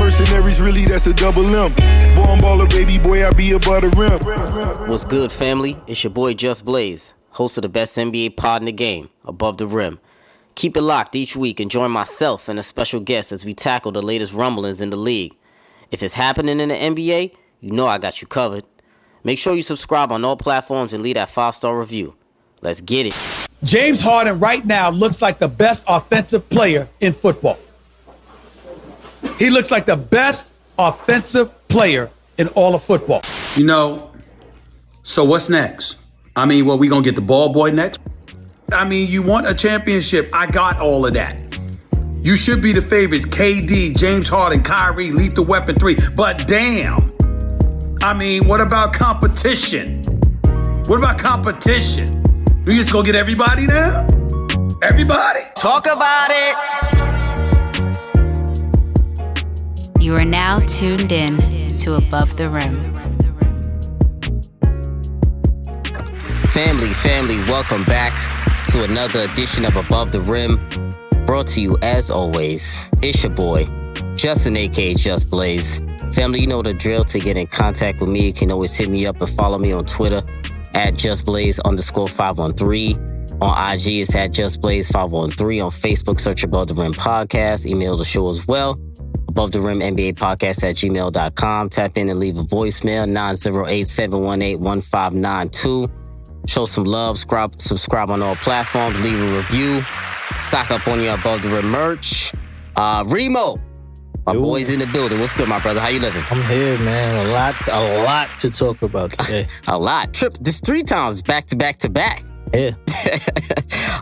mercenaries, really, that's the double M. Born baller, baby boy, I be above the rim. What's good, family? It's your boy Just Blaze, host of the best NBA pod in the game, Above the Rim. Keep it locked each week and join myself and a special guest as we tackle the latest rumblings in the league. If it's happening in the NBA, you know I got you covered. Make sure you subscribe on all platforms and leave that 5-star review. Let's get it. James Harden right now looks like the best offensive player in football. He looks like the best offensive player in all of football. You know, so what's next? I mean, well, we gonna get the ball boy next? I mean, you want a championship. I got all of that. You should be the favorites. KD, James Harden, Kyrie, Lethal Weapon 3. But damn. I mean, what about competition? What about competition? We just gonna get everybody now? Everybody? Talk about it! You are now tuned in to Above the Rim. Family, welcome back to another edition of Above the Rim. Brought to you, as always, it's your boy, Justin, a.k.a. Just Blaze. Family, you know the drill. To get in contact with me, you can always hit me up and follow me on Twitter at JustBlaze_513. On IG, it's at JustBlaze513. On Facebook, search Above the Rim Podcast. Email the show as well. Above the Rim NBA Podcast at gmail.com. Tap in and leave a voicemail, 908-718-1592. Show some love, subscribe on all platforms, leave a review, stock up on your Above the Rim merch. Remo, my boy's in the building. What's good, my brother? How you living? I'm here, man. A lot to talk about today. A lot. This 3 times back to back to back. Yeah.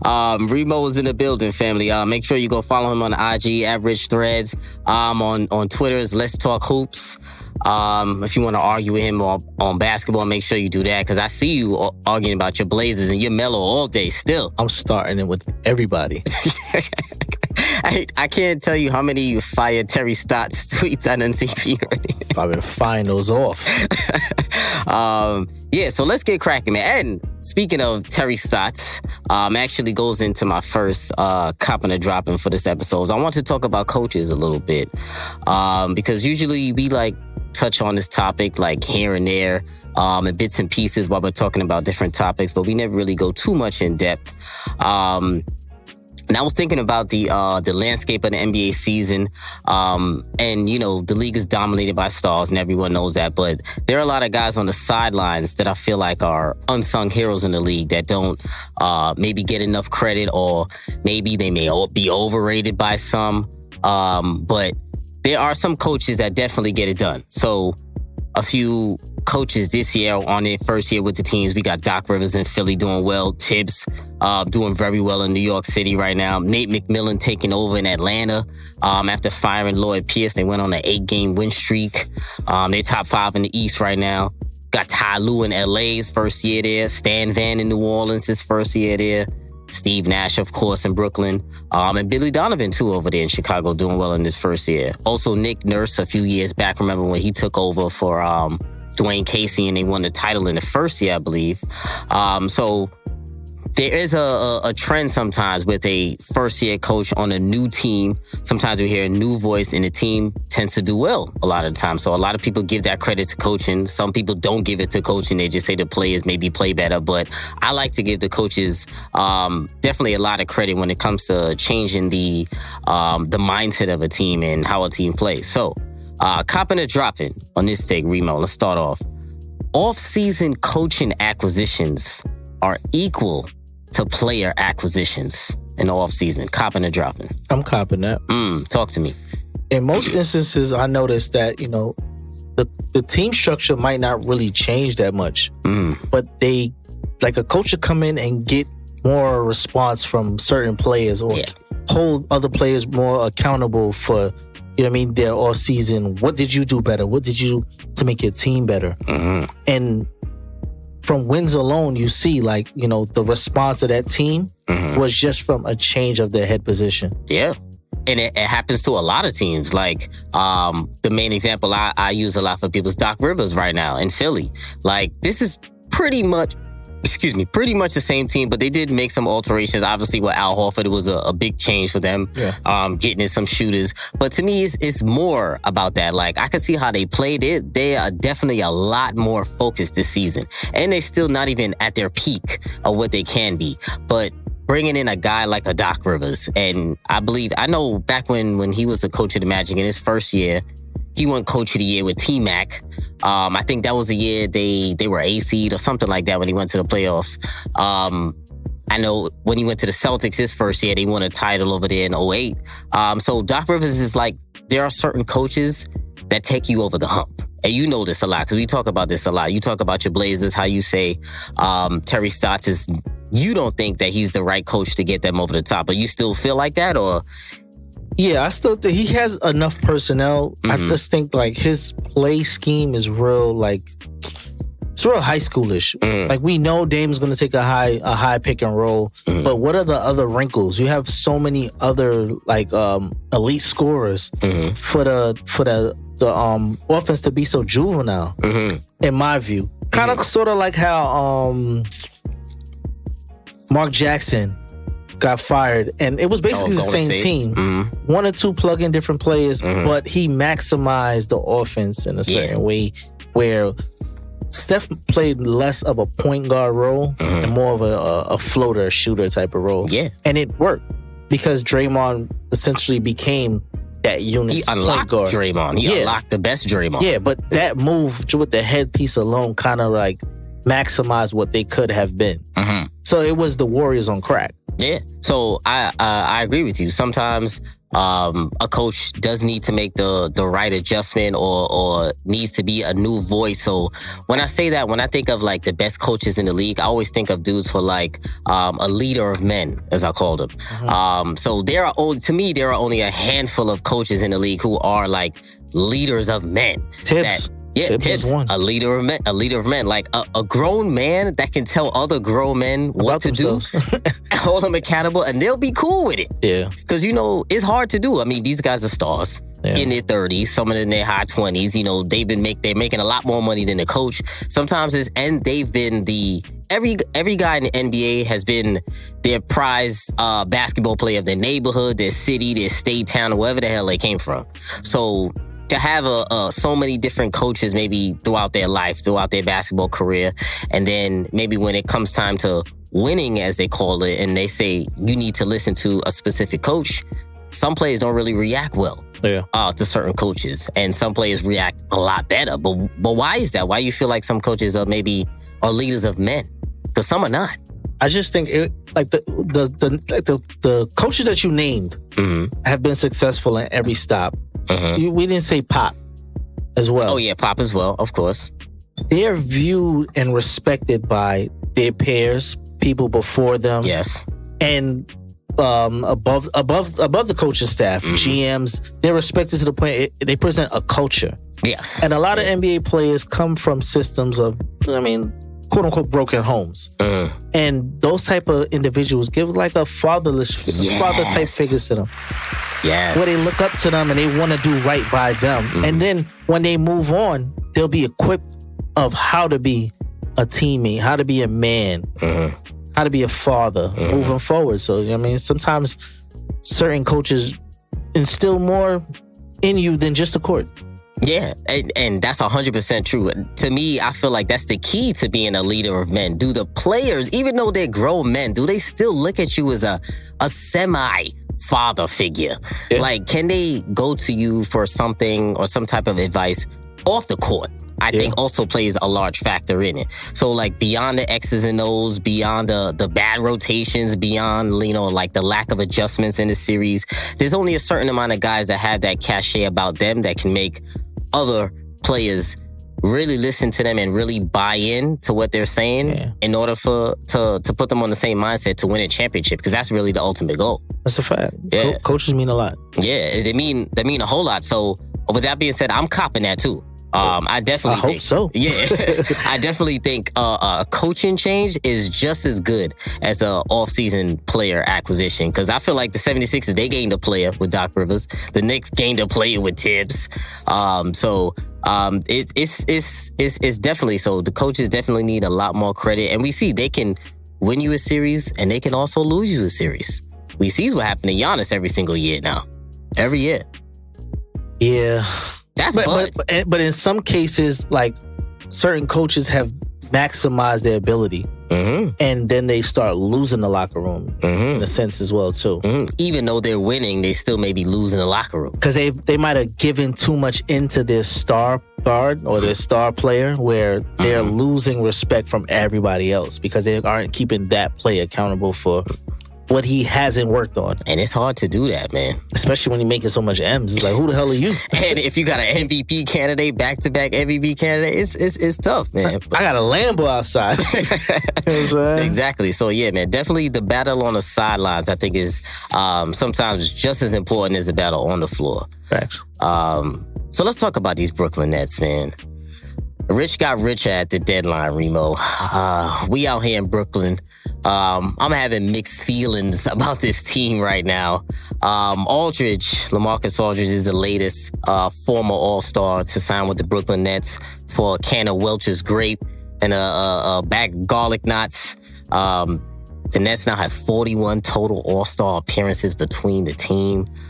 Remo is in the building, family. Make sure you go follow him on IG, Average Threads. On Twitter is Let's Talk Hoops. If you want to argue with him on basketball, make sure you do that, because I see you arguing about your Blazers and you're mellow all day still. I'm starting it with everybody. I can't tell you how many fire Terry Stotts tweets I done see for you already. I've been firing those off. Yeah, so let's get cracking, man. And speaking of Terry Stotts, actually goes into my first copping and dropping for this episode. I want to talk about coaches a little bit, because usually we touch on this topic here and there, in bits and pieces while we're talking about different topics, but we never really go too much in depth. And I was thinking about the landscape of the NBA season, and the league is dominated by stars, and everyone knows that. But there are a lot of guys on the sidelines that I feel like are unsung heroes in the league that don't maybe get enough credit, or maybe they may be overrated by some. But there are some coaches that definitely get it done. So a few coaches this year on their first year with the teams. We got Doc Rivers in Philly doing well. Tibbs doing very well in New York City right now. Nate McMillan taking over in Atlanta after firing Lloyd Pierce. They went on an 8-game win streak. They're top 5 in the East right now. Got Ty Lue in LA, his first year there. Stan Van in New Orleans, his first year there. Steve Nash, of course, in Brooklyn. And Billy Donovan, too, over there in Chicago, doing well in his first year. Also, Nick Nurse, a few years back, remember when he took over for Dwayne Casey and they won the title in the first year, I believe. So there is a trend sometimes with a first-year coach on a new team. Sometimes we hear a new voice, and the team tends to do well a lot of the time. So a lot of people give that credit to coaching. Some people don't give it to coaching. They just say the players maybe play better. But I like to give the coaches definitely a lot of credit when it comes to changing the mindset of a team and how a team plays. So copping or dropping on this take, Remo. Let's start off. Off-season coaching acquisitions are equal to player acquisitions in the offseason. Copping or dropping? I'm copping that. Talk to me. In most instances, I noticed that, the team structure might not really change that much. But a coach should come in and get more response from certain players, or hold other players more accountable for, their off-season. What did you do better? What did you do to make your team better? And from wins alone, you see, the response of that team was just from a change of their head position. Yeah. And it happens to a lot of teams. The main example I use a lot for people is Doc Rivers right now in Philly. This is pretty much pretty much the same team, but they did make some alterations. Obviously, with Al Horford, it was a big change for them, getting in some shooters. But to me, it's more about that. Like, I can see how they played it. They are definitely a lot more focused this season. And they're still not even at their peak of what they can be. But bringing in a guy like a Doc Rivers, and I know back when he was the coach of the Magic in his first year, he won Coach of the Year with T-Mac. I think that was the year they were A seed or something like that when he went to the playoffs. I know when he went to the Celtics his first year, they won a title over there in 2008. So Doc Rivers is like, there are certain coaches that take you over the hump. And you know this a lot because we talk about this a lot. You talk about your Blazers, how you say Terry Stotts is, you don't think that he's the right coach to get them over the top, but you still feel like that, or... Yeah, I still think he has enough personnel. I just think like his play scheme is real, like it's real high schoolish. Like we know Dame's going to take a high pick and roll, but what are the other wrinkles? You have so many other like elite scorers for the offense to be so juvenile. In my view, kind of sort of like how Mark Jackson got fired, and it was basically the same team. One or two plug-in different players, but he maximized the offense in a certain way where Steph played less of a point guard role and more of a floater, shooter type of role. Yeah. And it worked because Draymond essentially became that unit. He unlocked Draymond. He unlocked the best Draymond. Yeah, but that move with the headpiece alone kind of like maximized what they could have been. So it was the Warriors on crack. Yeah. So I agree with you. Sometimes a coach does need to make the right adjustment or needs to be a new voice. So when I say that, when I think of like the best coaches in the league, I always think of dudes who are like a leader of men, as I call them. So there are only a handful of coaches in the league who are like leaders of men. Tibbs. Tibbs, a leader of men, like a grown man that can tell other grown men what to do, hold them accountable, and they'll be cool with it. Yeah, because it's hard to do. I mean, these guys are stars in their 30s, some in their high 20s. They're making a lot more money than the coach. Sometimes they've been every guy in the NBA has been their prize basketball player of their neighborhood, their city, their state, town, or wherever the hell they came from. So to have so many different coaches maybe throughout their life, throughout their basketball career, and then maybe when it comes time to winning, as they call it, and they say you need to listen to a specific coach, some players don't really react well to certain coaches, and some players react a lot better. But why is that? Why you feel like some coaches are leaders of men? Because some are not. I just think the coaches that you named have been successful in every stop. We didn't say Pop as well. Oh yeah, Pop as well, of course. They're viewed and respected by their peers, people before them. Yes. And above the coaching staff, GMs, they're respected to the point they present a culture. Yes. And a lot of NBA players come from systems of, quote unquote, broken homes. And those type of individuals give like a father type figures to them. Yes. Where they look up to them and they want to do right by them. And then when they move on, they'll be equipped of how to be a teammate, how to be a man, how to be a father moving forward. So, sometimes certain coaches instill more in you than just the court. Yeah, and that's 100% true. To me, I feel like that's the key to being a leader of men. Do the players, even though they're grown men, do they still look at you as a semi-father figure? Yeah. Like, can they go to you for something or some type of advice off the court? I think also plays a large factor in it. So like beyond the X's and O's, beyond the bad rotations, beyond, like the lack of adjustments in the series, there's only a certain amount of guys that have that cachet about them that can make other players really listen to them and really buy in to what they're saying in order to put them on the same mindset to win a championship, because that's really the ultimate goal. That's a fact. Yeah. Coaches mean a lot. Yeah, they mean a whole lot. So with that being said, I'm copping that too. I hope so. Yeah, I definitely think a coaching change is just as good as an off-season player acquisition, because I feel like the 76ers, they gained a player with Doc Rivers. The Knicks gained a player with Tibbs. So It's definitely so. The coaches definitely need a lot more credit, and we see they can win you a series, and they can also lose you a series. We see what happened to Giannis every single year now, every year. Yeah, but in some cases, like certain coaches have maximized their ability. Mm-hmm. And then they start losing the locker room in a sense as well too. Mm-hmm. Even though they're winning, they still may be losing the locker room because they might have given too much into their star guard or their star player, where they're losing respect from everybody else because they aren't keeping that player accountable for what he hasn't worked on. And it's hard to do that, man. Especially when you're making so much M's. It's like, who the hell are you? And if you got an MVP candidate, back-to-back MVP candidate, it's tough, man. I got a Lambo outside. You know exactly. So, yeah, man, definitely the battle on the sidelines, I think, is sometimes just as important as the battle on the floor. Facts. So let's talk about these Brooklyn Nets, man. Rich got richer at the deadline, Remo. We out here in Brooklyn. I'm having mixed feelings about this team right now. LaMarcus Aldridge is the latest former All-Star to sign with the Brooklyn Nets for a can of Welch's grape and a bag of garlic knots. The Nets now have 41 total All-Star appearances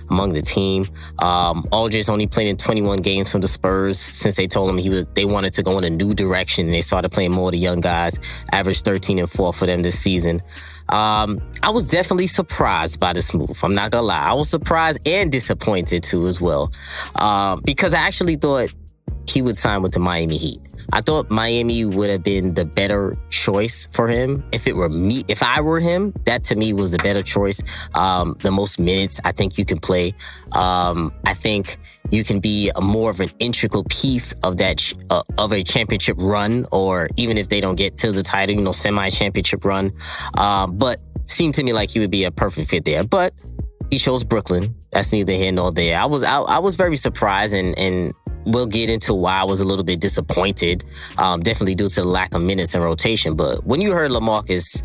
among the team. Aldridge only played in 21 games from the Spurs since they told him they wanted to go in a new direction, and they started playing more of the young guys. Averaged 13-4 for them this season. I was definitely surprised by this move. I'm not gonna lie. I was surprised and disappointed too as well. Because I actually thought he would sign with the Miami Heat. I thought Miami would have been the better choice for him. If I were him, that to me was the better choice. The most minutes I think you can play. I think you can be more of an integral piece of that of a championship run, or even if they don't get to the title, semi-championship run. But seemed to me like he would be a perfect fit there. But he chose Brooklyn. That's neither here nor there. I was very surprised, and we'll get into why I was a little bit disappointed, definitely due to the lack of minutes and rotation. But when you heard LaMarcus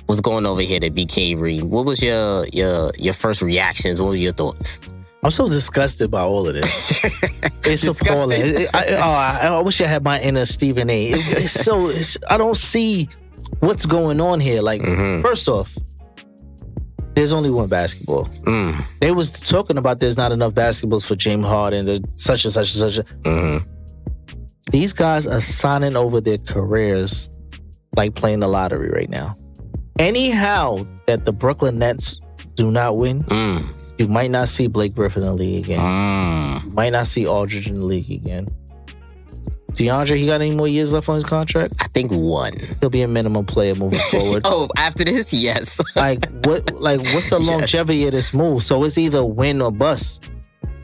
was going over here to BK Reed, what was your first reactions? What were your thoughts? I'm so disgusted by all of this. It's appalling. I wish I had my inner Stephen A. I don't see what's going on here. Like, first off, there's only one basketball. They was talking about there's not enough basketballs for James Harden, such and such and such. These guys are signing over their careers like playing the lottery right now. Anyhow that the Brooklyn Nets do not win, you might not see Blake Griffin in the league again. You might not see Aldridge in the league again. DeAndre, he got any more years left on his contract? I think one. He'll be a minimum player moving forward. Oh, after this, yes. What's the longevity of this move? So it's either win or bust.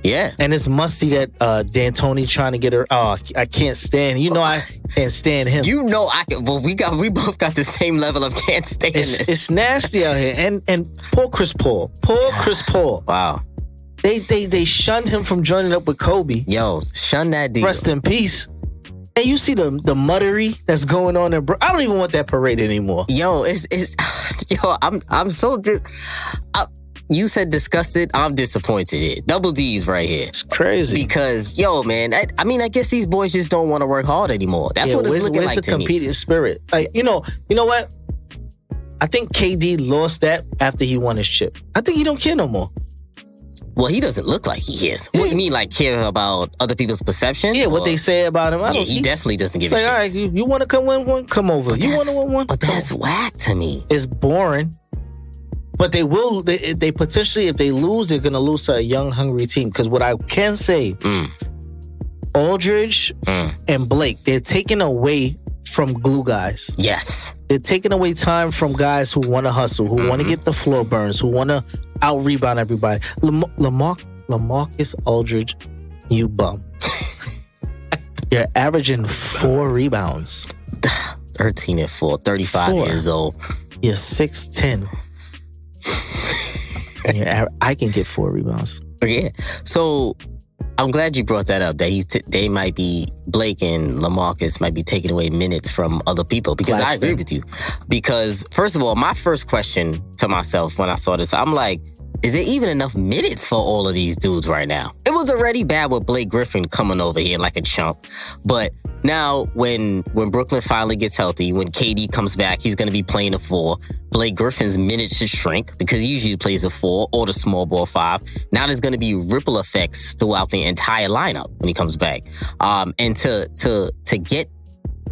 Yeah. And it's musty that D'Antoni trying to get her. Oh, I can't stand. I can't stand him. I can. Well, we both got the same level of can't stand this. It's nasty out here. And poor Chris Paul. Chris Paul. Wow. They shunned him from joining up with Kobe. Yo, shun that deal. Rest in peace. And you see the muttery that's going on in I don't even want that parade anymore. Yo, I'm so you said disgusted, I'm disappointed. Double D's right here. It's crazy. Because, man, I guess these boys just don't want to work hard anymore. That's what it's looking like to me. Where's the competing spirit? Like, you know what? I think KD lost that after he won his chip. I think he don't care no more. Well, he doesn't look like he is. What do you mean, like, care about other people's perception? Yeah, what they say about him. He definitely doesn't give a shit. All right, you want to come win one? Come over. You want to win one? But that's whack to me. It's boring. But they will. They potentially, if they lose, they're going to lose to a young, hungry team. Because what I can say, Aldridge and Blake, they're taking away from glue guys. Yes. They're taking away time from guys who want to hustle, who want to get the floor burns, who want to out-rebound everybody. LaMarcus Aldridge, you bum. You're averaging 4 rebounds. 13-4, 35 years old. You're 6'10". I can get 4 rebounds. Yeah. So I'm glad you brought that up. That they might be, Blake and LaMarcus might be taking away minutes from other people. Because I agree with you. Because first of all, my first question to myself when I saw this, I'm like, is there even enough minutes for all of these dudes right now? It was already bad with Blake Griffin coming over here like a chump. But now when Brooklyn finally gets healthy, when KD comes back, he's going to be playing the 4. Blake Griffin's minutes should shrink because he usually plays the 4 or the small ball 5. Now there's going to be ripple effects throughout the entire lineup when he comes back. And to get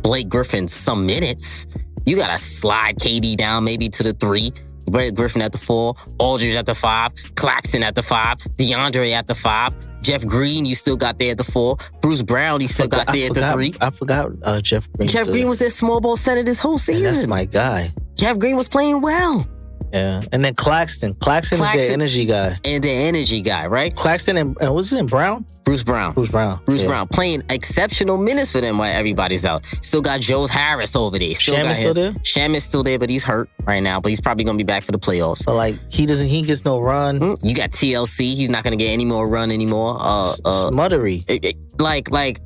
Blake Griffin some minutes, you got to slide KD down maybe to the 3. Blake Griffin at the 4, Aldridge at the 5, Claxton at the 5, DeAndre at the 5, Jeff Green you still got there at the 4, Bruce Brown you still got there at the 3. I forgot Jeff Green. Jeff Green was their small ball center this whole season. And that's my guy. Jeff Green was playing well. Yeah, and then Claxton is their energy guy. And the energy guy, right? Claxton and was it Brown? Bruce Brown playing exceptional minutes for them while everybody's out. Still got Joe Harris over there. Sham is still there? Sham is still there, but he's hurt right now. But he's probably going to be back for the playoffs. So like he gets no run. You got TLC. He's not going to get any more run anymore. Smuttery. Like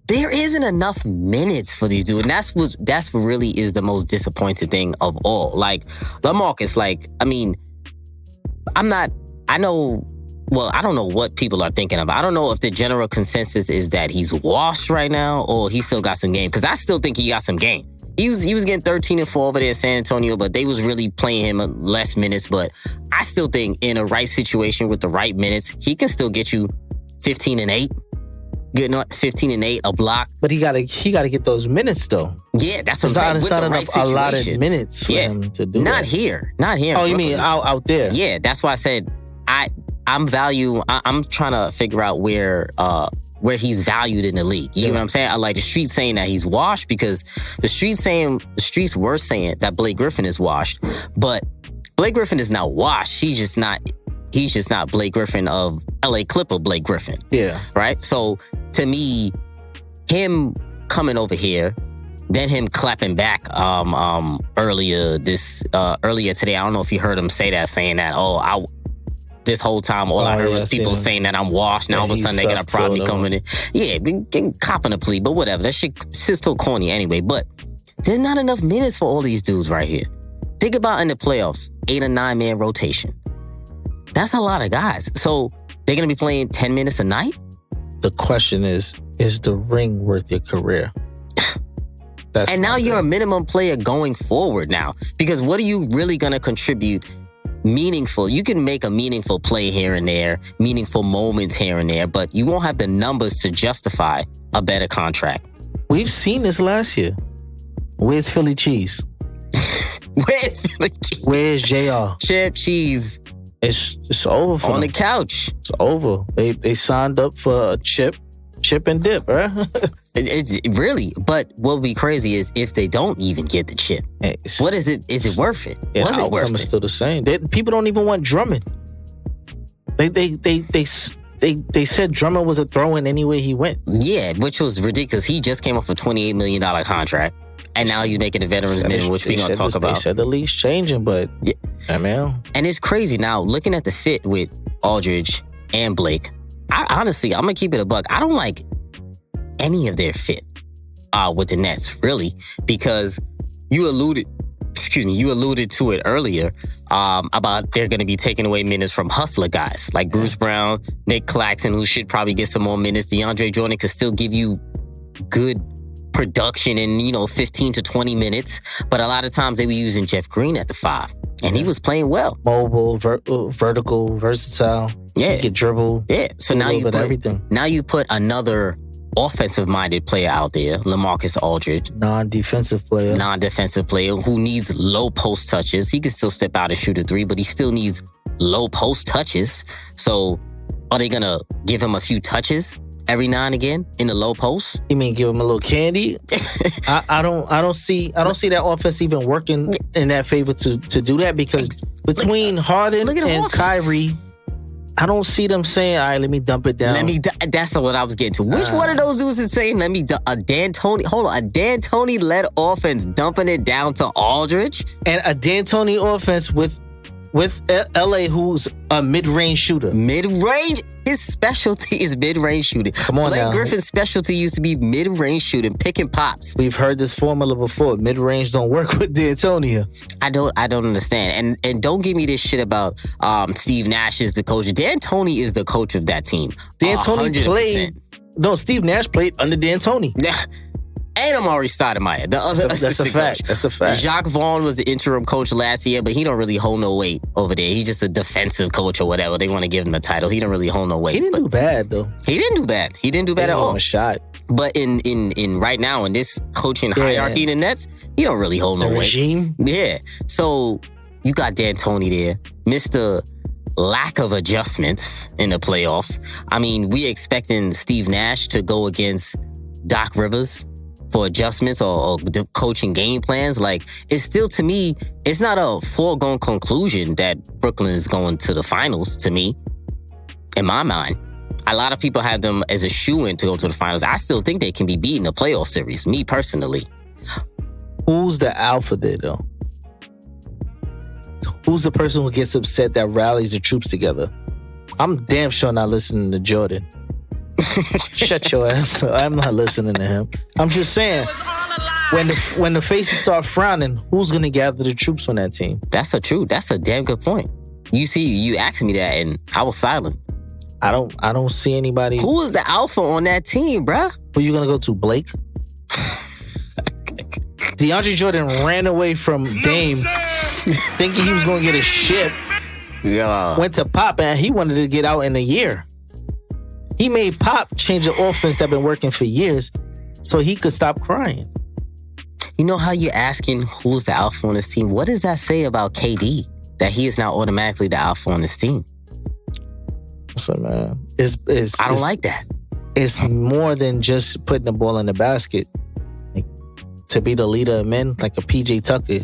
there isn't enough minutes for these dudes. And that's what really is the most disappointing thing of all. Like LaMarcus, I don't know what people are thinking about. I don't know if the general consensus is that he's washed right now or he still got some game. Because I still think he got some game. He was getting 13 and 4 over there in San Antonio, but they was really playing him less minutes. But I still think in a right situation with the right minutes, he can still get you 15 and 8. Getting 15 and 8, a block. But he gotta get those minutes though. Yeah, that's what I'm saying. With the right situation. A lot of minutes for him to do Not that. here. Oh, you mean out there? Yeah, that's why I said I'm trying to figure out where he's valued in the league. You know what I'm saying? I like the streets saying that he's washed because the streets were saying that Blake Griffin is washed, but Blake Griffin is not washed. He's just not Blake Griffin of LA Clipper Blake Griffin. Yeah. Right? So to me, him coming over here, then him clapping back earlier today. I don't know if you heard him saying that, this whole time, all I heard was people saying that I'm washed. Now all of a sudden they got a problem coming in. Yeah, been copping a plea, but whatever. That shit's still corny anyway. But there's not enough minutes for all these dudes right here. Think about in the playoffs, 8 or 9 man rotation. That's a lot of guys. So they're going to be playing 10 minutes a night? The question is the ring worth your career? And now you're a minimum player going forward now. Because what are you really going to contribute meaningful? You can make a meaningful play here and there, meaningful moments here and there, but you won't have the numbers to justify a better contract. We've seen this last year. Where's Philly Cheese? Where's Philly Cheese? Where's JR? Chip Cheese. It's over for on them. the couch. It's over. They signed up for a chip and dip, right? It's really, but what would be crazy is if they don't even get the chip. What is it? Is it worth it? Yeah, Was it worth it? It's still the same. People don't even want Drummond. They said Drummond was a throw-in anywhere he went. Yeah, which was ridiculous. He just came off a $28 million contract. And now he's making the veterans minimum, which we're going to talk about. They said the league's changing, but yeah. I mean. And it's crazy now, looking at the fit with Aldridge and Blake, honestly, I'm going to keep it a buck. I don't like any of their fit with the Nets, really, because you alluded to it earlier about they're going to be taking away minutes from hustler guys like Bruce Brown, Nick Claxton, who should probably get some more minutes. DeAndre Jordan could still give you good production in 15 to 20 minutes, but a lot of times they were using Jeff Green at the 5, and he was playing well. Mobile, vertical, versatile. Yeah, he could dribble. Yeah, so now you put another offensive-minded player out there, LaMarcus Aldridge, non-defensive player who needs low post touches. He can still step out and shoot a 3, but he still needs low post touches. So are they gonna give him a few touches every now and again in the low post? You mean give him a little candy? I don't see that offense even working in that favor to do that, because between Harden and Kyrie, I don't see them saying, all right, let me dump it down. That's what I was getting to. Which one of those dudes is saying, a D'Antoni led offense dumping it down to Aldridge? And a D'Antoni offense with with LA, who's a mid-range shooter. Mid-range? His specialty is mid-range shooting. Come on Blake now. Griffin's specialty used to be mid-range shooting, picking pops. We've heard this formula before. Mid-range don't work with D'Antonio. I don't understand. And don't give me this shit about Steve Nash is the coach. D'Antoni is the coach of that team. D'Antoni 100%. played. No, Steve Nash played under D'Antoni. And Amari Stoudemire, the other That's a assistant fact. coach. That's a fact. Jacques Vaughn was the interim coach last year, but he don't really hold no weight over there. He's just a defensive coach or whatever. They want to give him the title. He don't really hold no weight. He didn't do bad though. He didn't do bad. He didn't do bad at all. A shot. But in right now in this coaching hierarchy in the Nets, he don't really hold no The weight. regime. Yeah. So you got D'Antoni there, Mr. Lack of adjustments in the playoffs. I mean, we expecting Steve Nash to go against Doc Rivers for adjustments or coaching game plans. Like, it's still, to me, it's not a foregone conclusion that Brooklyn is going to the finals, to me, in my mind. A lot of people have them as a shoo-in to go to the finals. I still think they can be beating the playoff series, me personally. Who's the alpha there, though? Who's the person who gets upset that rallies the troops together? I'm damn sure not listening to Jordan. Shut your ass up. I'm not listening to him. I'm just saying, when the faces start frowning, who's going to gather the troops on that team? That's a damn good point. You asked me that and I was silent. I don't see anybody. Who is the alpha on that team, bruh? Who you going to go to, Blake? DeAndre Jordan ran away from Dame thinking he was going to get a ship. Yeah. Went to Pop and he wanted to get out in a year. He made Pop change the offense that been working for years so he could stop crying. You know how you're asking who's the alpha on this team? What does that say about KD? That he is now automatically the alpha on this team? So, man, I don't like that. It's more than just putting the ball in the basket. Like, to be the leader of men, like a PJ Tucker,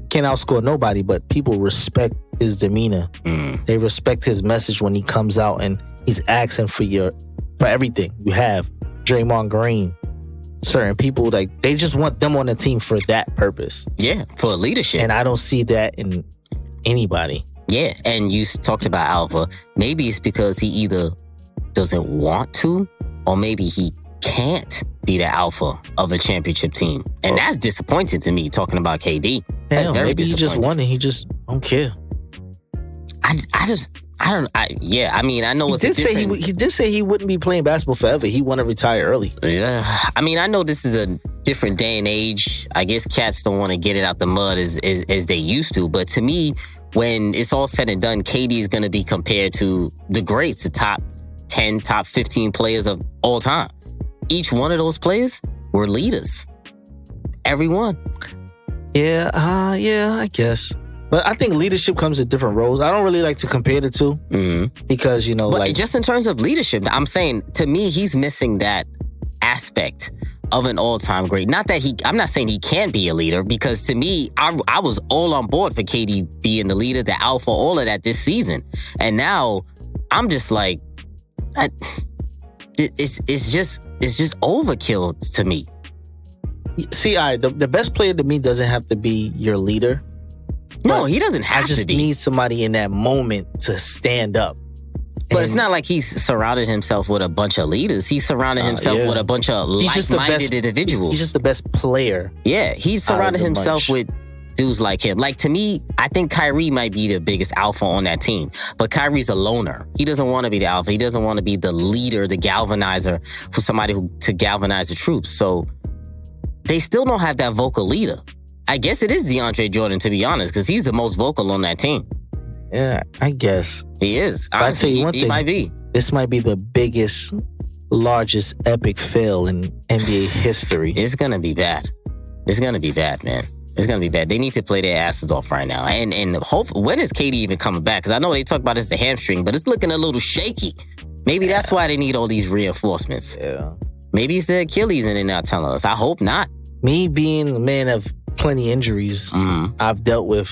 can't outscore nobody, but people respect his demeanor. They respect his message when he comes out and he's asking for everything. You have Draymond Green, certain people, like, they just want them on the team for that purpose. Yeah, for leadership. And I don't see that in anybody. Yeah, and you talked about alpha. Maybe it's because he either doesn't want to, or maybe he can't be the alpha of a championship team. And that's disappointing to me, talking about KD. That's Damn, very maybe he just disappointing. won and he just don't care. I mean, I know it's different. He did say he wouldn't be playing basketball forever. He want to retire early. Yeah, I mean, I know this is a different day and age. I guess cats don't want to get it out the mud as they used to. But to me, when it's all said and done, KD is going to be compared to the greats, the top 10, top 15 players of all time. Each one of those players were leaders. Every one. Yeah, I guess. But I think leadership comes in different roles. I don't really like to compare the two because, you know, But like, just in terms of leadership, I'm saying, to me, he's missing that aspect of an all-time great. Not that I'm not saying he can't be a leader, because to me, I was all on board for KD being the leader, the alpha, all of that this season. And now I'm just like, it's just overkill to me. see, the best player to me doesn't have to be your leader. No, he doesn't have I just to be. need somebody in that moment to stand up. But it's not like he's surrounded himself with a bunch of leaders. He's surrounded himself with a bunch of like-minded individuals. He's just the best player. Yeah, he's surrounded himself bunch. with dudes like him. Like, to me, I think Kyrie might be the biggest alpha on that team. But Kyrie's a loner. He doesn't want to be the alpha. He doesn't want to be the leader, the galvanizer for somebody to galvanize the troops. So they still don't have that vocal leader. I guess it is DeAndre Jordan, to be honest, because he's the most vocal on that team. Yeah, I guess. He is. I'll tell you one He thing. might be. This might be the biggest, largest epic fail in NBA history. It's going to be bad. It's going to be bad, man. It's going to be bad. They need to play their asses off right now. And hope, when is KD even coming back? Because I know they talk about it's the hamstring, but it's looking a little shaky. Maybe that's why they need all these reinforcements. Yeah. Maybe it's the Achilles and they're not telling us. I hope not. Me being a man of plenty injuries, I've dealt with,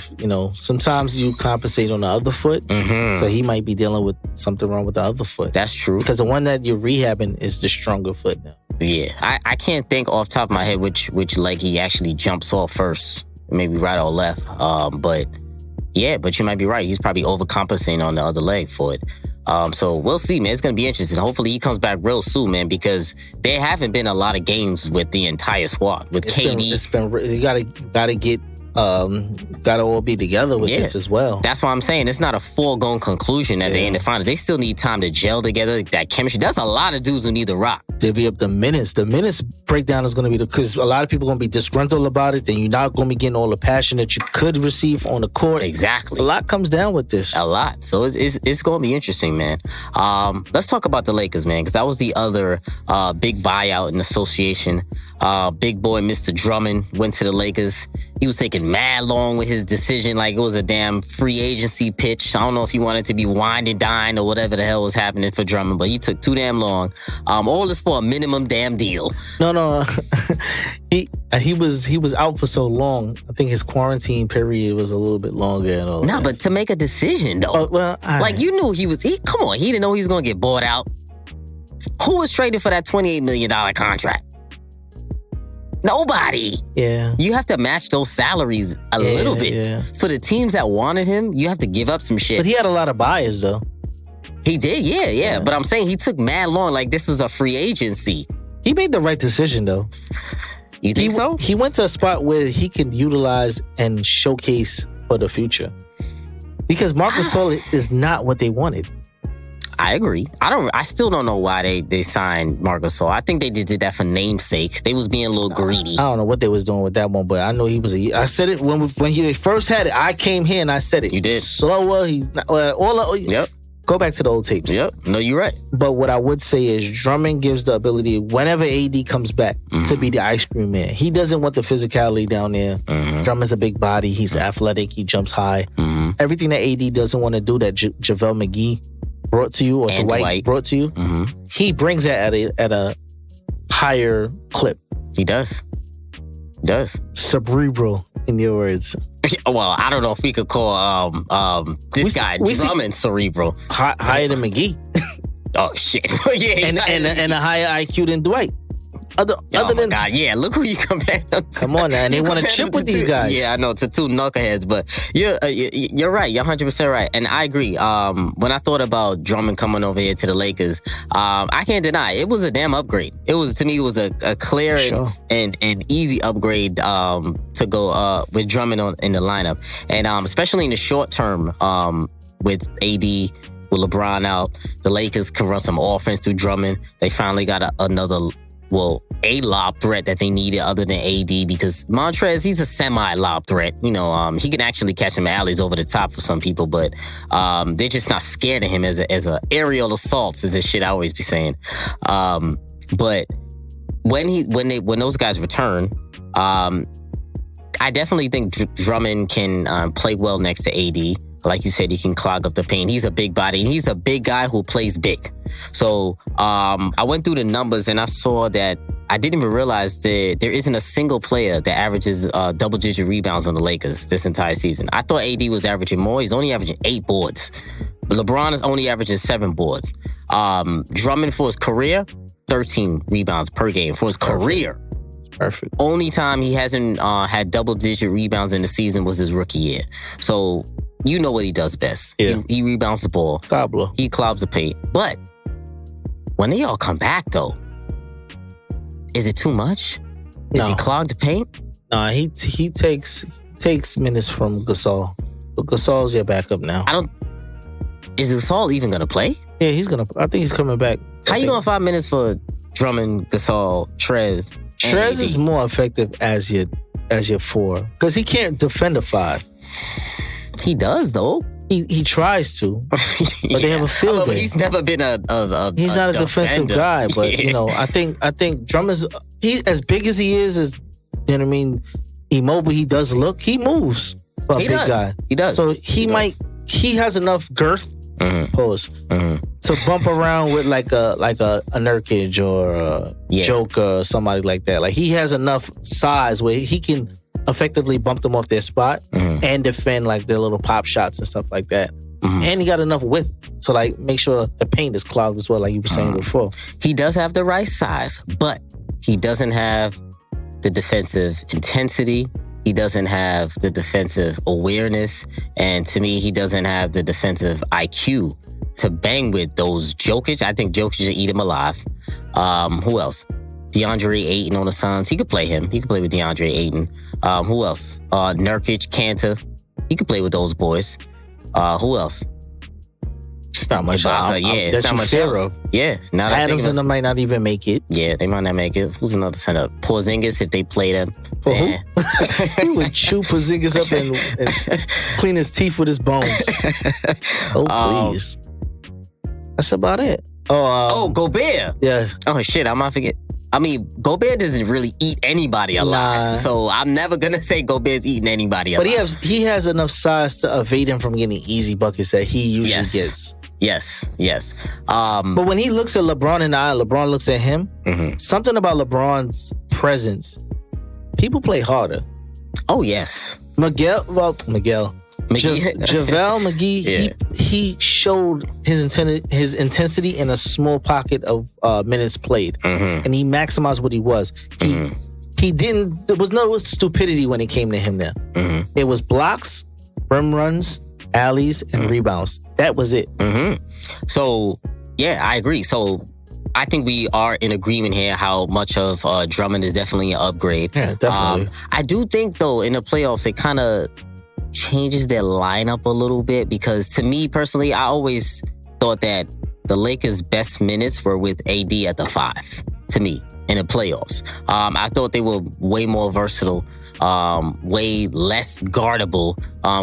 sometimes you compensate on the other foot. So he might be dealing with something wrong with the other foot. That's true. Because the one that you're rehabbing is the stronger foot now. Yeah. I can't think off the top of my head which leg he actually jumps off first. Maybe right or left. But Yeah, but you might be right. He's probably overcompensating on the other leg for it. So we'll see, man. It's going to be interesting. Hopefully he comes back real soon, man, because there haven't been a lot of games with the entire squad. With KD. You gotta get gotta all be together with this as well. That's why I'm saying it's not a foregone conclusion at the end of the finals. They still need time to gel together, that chemistry. That's a lot of dudes who need to rock. They'll be up the minutes. The minutes breakdown is going to be because a lot of people are going to be disgruntled about it. Then you're not going to be getting all the passion that you could receive on the court. Exactly. A lot comes down with this. A lot. So it's going to be interesting, man. Let's talk about the Lakers, man, because that was the other big buyout in association. Big boy Mr. Drummond went to the Lakers. He was taking mad long with his decision like it was a damn free agency pitch. I don't know if he wanted to be wined and dined or whatever the hell was happening for Drummond, but he took too damn long. All this for a minimum damn deal. No. he was out for so long. I think his quarantine period was a little bit longer and all. Nah, but to make a decision though. You knew he come on, he didn't know he was gonna get bought out. Who was traded for that $28 million contract? Nobody. Yeah. You have to match those salaries a little bit. Yeah. For the teams that wanted him, you have to give up some shit. But he had a lot of buyers, though. He did, yeah. But I'm saying he took mad long, like this was a free agency. He made the right decision, though. You think so? He went to a spot where he can utilize and showcase for the future. Because Marc Gasol is not what they wanted. I agree. I still don't know why they signed Marc Gasol. I think they just did that for namesake. They was being a little greedy. I don't know what they was doing with that one, but I know he was I said it when he first had it. I came here and I said it. You did. Slower. He's not, Yep. Go back to the old tapes. Yep. No, you're right. But what I would say is Drummond gives the ability, whenever AD comes back, to be the ice cream man. He doesn't want the physicality down there. Drummond's a big body. He's athletic. He jumps high. Everything that AD doesn't want to do, that Javel Mcgee brought to you, or Dwight brought to you, he brings that at a higher clip. He does. Cerebral, in your words. Well, I don't know if we could call this guy Drummond cerebral. Higher than Mcgee. Oh shit! and a higher IQ than Dwight. Other than God, yeah, look who you compare them to. Come on now, and they want to chip with these guys. Yeah, I know, to two knuckleheads, but you're right, you're 100% right, and I agree. When I thought about Drummond coming over here to the Lakers, I can't deny it was a damn upgrade. It was a clear and easy upgrade to go with Drummond in the lineup, and especially in the short term with AD. With LeBron out, the Lakers can run some offense through Drummond. They finally got a lob threat that they needed other than AD, because Montrez, he's a semi-lob threat. You know, he can actually catch some alleys over the top for some people, but they're just not scared of him as a aerial assaults, is this shit I always be saying. But when those guys return, I definitely think Drummond can play well next to AD. Like you said, he can clog up the paint. He's a big body, and he's a big guy who plays big. So I went through the numbers, and I saw that I didn't even realize that there isn't a single player that averages double-digit rebounds on the Lakers this entire season. I thought AD was averaging more. He's only averaging 8 boards. LeBron is only averaging 7 boards. Drummond, for his career, 13 rebounds per game for his career. Perfect. Only time he hasn't had double-digit rebounds in the season was his rookie year. So you know what he does best. Yeah. He rebounds the ball. Gobbler. He clogs the paint. But when they all come back, though, is it too much? Is he clogged the paint? No, he takes minutes from Gasol. But Gasol's your backup now. Is Gasol even gonna play? Yeah, I think he's coming back. How you gonna 5 minutes for Drummond, Gasol, Trez? Trez is more effective as your 4, because he can't defend a 5. He does though. He tries to, but they have a field game. He's never been He's not a defensive guy, but I think Drummond's, he as big as he is, as you know what I mean, immobile he does look, he moves for a big guy. He does. So he has enough girth, to bump around with like a Nurkic or a Joker or somebody like that. Like he has enough size where he can effectively bump them off their spot and defend like their little pop shots and stuff like that. And he got enough width to like make sure the paint is clogged as well, like you were saying before. He does have the right size, but he doesn't have the defensive intensity. He doesn't have the defensive awareness. And to me, he doesn't have the defensive IQ to bang with those Jokic. I think Jokic should eat him alive. Who else? DeAndre Ayton on the Suns. He could play him. He could play with DeAndre Ayton. Who else? Nurkic, Kanter. He could play with those boys. Who else? It's not much. It's not much else. Yeah. Now that Adams and them might not even make it. Yeah, they might not make it. Who's another center? Porzingis, if they play them. For who? He would chew Porzingis up and clean his teeth with his bones. Oh, please. That's about it. Gobert. Yeah. Oh, shit, I might forget. I mean, Gobert doesn't really eat anybody alive. Nah. So I'm never going to say Gobert's eating anybody alive. But he has enough size to evade him from getting easy buckets that he usually gets. Yes. But when he looks at LeBron and LeBron looks at him, something about LeBron's presence, people play harder. Oh, yes. Miguel. McGee. Javel McGee, he showed his intensity in a small pocket of minutes played. And he maximized what he was. He didn't, there was no stupidity when it came to him there. It was blocks, rim runs, alleys, and rebounds. That was it. So, yeah, I agree. So, I think we are in agreement here how much of Drummond is definitely an upgrade. Yeah, definitely. I do think, though, in the playoffs, it kind of changes their lineup a little bit because to me, personally, I always thought that the Lakers' best minutes were with AD at the 5, to me, in the playoffs. I thought they were way more versatile, way less guardable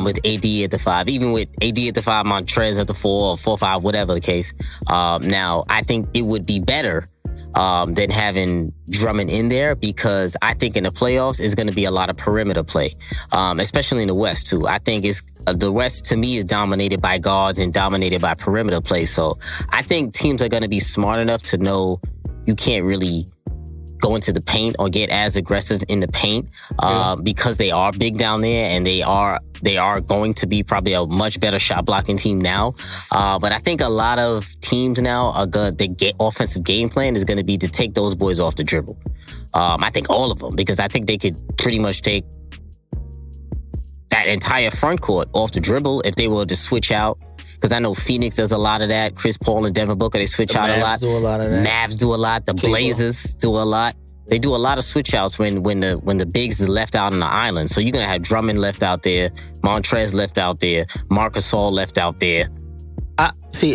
with AD at the 5. Even with AD at the 5, Montrez at the 4 or 4-5, whatever the case. Now, I think it would be better than having Drummond in there because I think in the playoffs it's going to be a lot of perimeter play, especially in the West too. I think the West to me is dominated by guards and dominated by perimeter play. So I think teams are going to be smart enough to know you can't really go into the paint or get as aggressive in the paint because they are big down there and they are going to be probably a much better shot blocking team now. But I think a lot of teams now are going to get offensive game plan is going to be to take those boys off the dribble. I think all of them because I think they could pretty much take that entire front court off the dribble if they were to switch out. Because I know Phoenix does a lot of that. Chris Paul and Devin Booker, they switch out a lot. Do a lot of that. Mavs do a lot. The Blazers do a lot. They do a lot of switch outs when the bigs is left out on the island. So you're going to have Drummond left out there, Montrez left out there, Marc Gasol left out there. All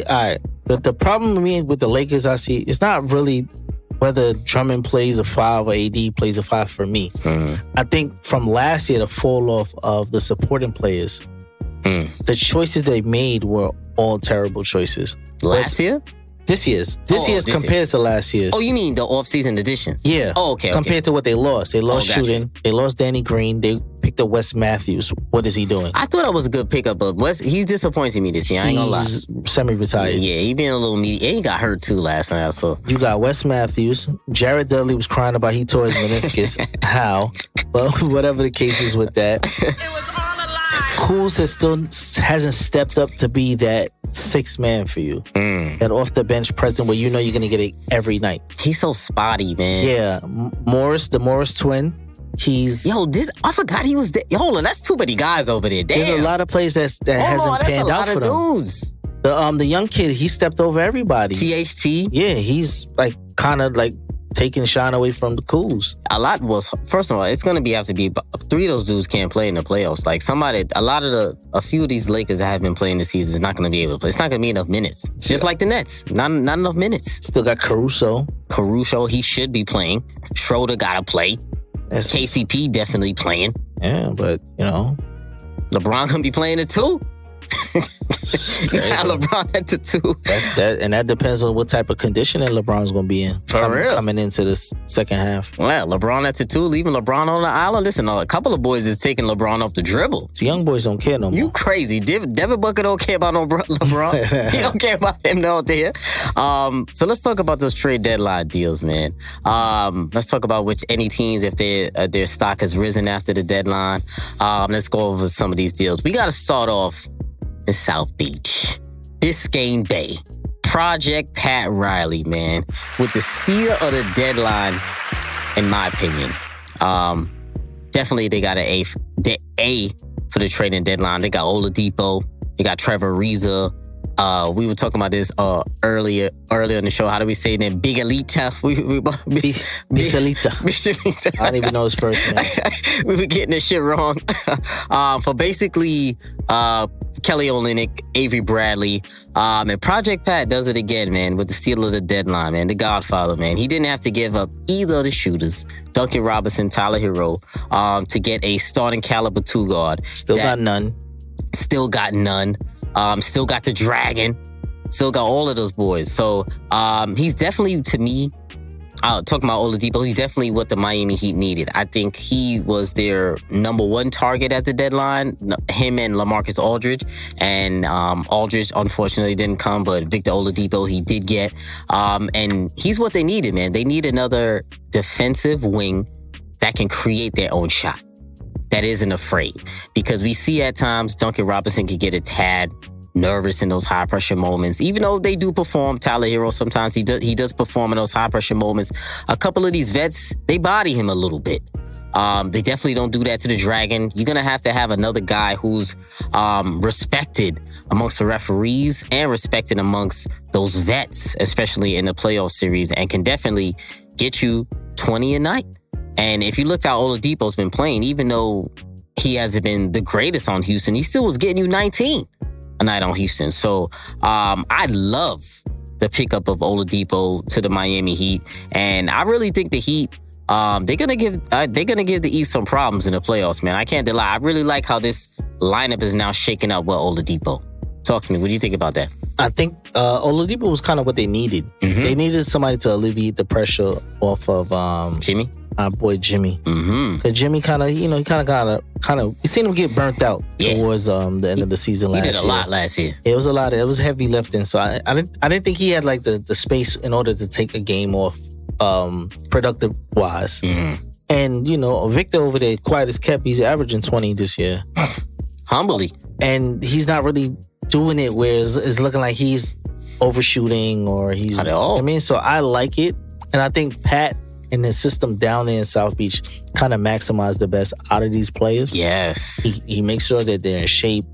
right. The problem with me with the Lakers, I see, it's not really whether Drummond plays a 5 or AD plays a 5 for me. I think from last year, the fall off of the supporting players, the choices they made were all terrible choices. Last year? This year's compared to last year's. Oh, you mean the off-season additions? Yeah. Oh, okay. Compared to what they lost. They lost gotcha. shooting. They lost Danny Green. They picked up Wes Matthews. What is he doing? I thought that was a good pickup, but he's disappointing me this year. I ain't gonna lie. He's semi-retired. Yeah, he been a little meaty. And he got hurt too last night. So you got Wes Matthews. Jared Dudley was crying about he tore his meniscus. How? Well, whatever the case is with that. Kuz hasn't stepped up to be that 6th man for you. That off the bench present where you know you're gonna get it every night. He's so spotty, man. Yeah, the Morris twin. I forgot he was there. Hold on, that's too many guys over there. Damn. There's a lot of plays that hasn't panned out for them. Dudes. The young kid, he stepped over everybody. THT. Yeah, he's kind of taking shine away from the Kuz. First of all, it's going to have to be 3 of those dudes can't play in the playoffs. A few of these Lakers that have been playing this season is not going to be able to play. It's not going to be enough minutes. Just like the Nets. Not enough minutes. Still got Caruso, he should be playing. Schroeder got to play. KCP definitely playing. Yeah, but, LeBron going to be playing it too? You got LeBron at the 2. And that depends on what type of conditioning LeBron's going to be in. For real? Coming into the second half. Well, LeBron at the 2, leaving LeBron on the island. Listen, a couple of boys is taking LeBron off the dribble. The young boys don't care no more. You crazy. Devin Booker don't care about no LeBron. He don't care about him out there. So let's talk about those trade deadline deals, man. Let's talk about any teams, if their stock has risen after the deadline. Let's go over some of these deals. We got to start off in South Beach, Biscayne Bay. Project Pat Riley, man, with the steal of the deadline, in my opinion. definitely they got the A for the trading deadline. They got Oladipo. They got Trevor Ariza. We were talking about this earlier in the show. How do we say that? Big Elita. Michelita. I don't even know his first name. We were getting this shit wrong. For basically Kelly Olynyk, Avery Bradley, and Project Pat does it again, man, with the steal of the deadline, man. The Godfather, man. He didn't have to give up either of the shooters, Duncan Robinson, Tyler Hero, to get a starting caliber 2 guard. Still got none. Still got none. Still got the Dragon. Still got all of those boys. So he's definitely, to me, talking about Oladipo, he's definitely what the Miami Heat needed. I think he was their number 1 target at the deadline, him and LaMarcus Aldridge. And Aldridge, unfortunately, didn't come, but Victor Oladipo, he did get. And he's what they needed, man. They need another defensive wing that can create their own shot, that isn't afraid. Because we see at times Duncan Robinson can get a tad nervous in those high pressure moments. Even though they do perform, Tyler Hero, sometimes he does perform in those high pressure moments. A couple of these vets, they body him a little bit. They definitely don't do that to the Dragon. You're going to have another guy who's respected amongst the referees and respected amongst those vets, especially in the playoff series, and can definitely get you 20 a night. And if you look how Oladipo's been playing, even though he hasn't been the greatest on Houston, he still was getting you 19 a night on Houston. So I love the pickup of Oladipo to the Miami Heat, and I really think the Heat they're gonna give the East some problems in the playoffs, man. I can't deny. I really like how this lineup is now shaking up with Oladipo. Talk to me. What do you think about that? I think Oladipo was kind of what they needed. Mm-hmm. They needed somebody to alleviate the pressure off of Jimmy. Our boy Jimmy. Mm-hmm. Because Jimmy kind of, you seen him get burnt out towards the end of the season last year. He did a lot last year. It was a lot. It was heavy lifting. So I didn't think he had like the space in order to take a game off productive wise. Mm-hmm. And, Victor over there, quiet as kept, he's averaging 20 this year. Humbly. And he's not really doing it where it's looking like he's overshooting or he's... Not at all. I mean, so I like it. And I think Pat and his system down there in South Beach kind of maximize the best out of these players. Yes. He makes sure that they're in shape.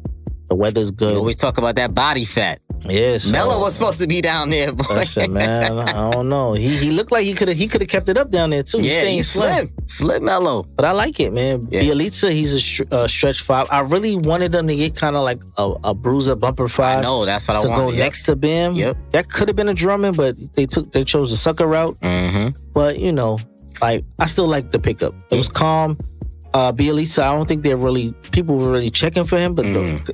The weather's good. You always talk about that body fat. Yes. Melo was supposed to be down there, boy. Listen, man, I don't know. He looked like he could have kept it up down there too. Yeah, he's slim Melo. But I like it, man. Yeah. Bielitsa, he's a stretch 5. I really wanted them to get kind of like a bruiser bumper 5. I know, that's what I to wanted. go next to Bam. Yep. That could have been a Drummond, but they chose the sucker route. Mm-hmm. But I still like the pickup. It was calm. Bielitsa, I don't think people were really checking for him, but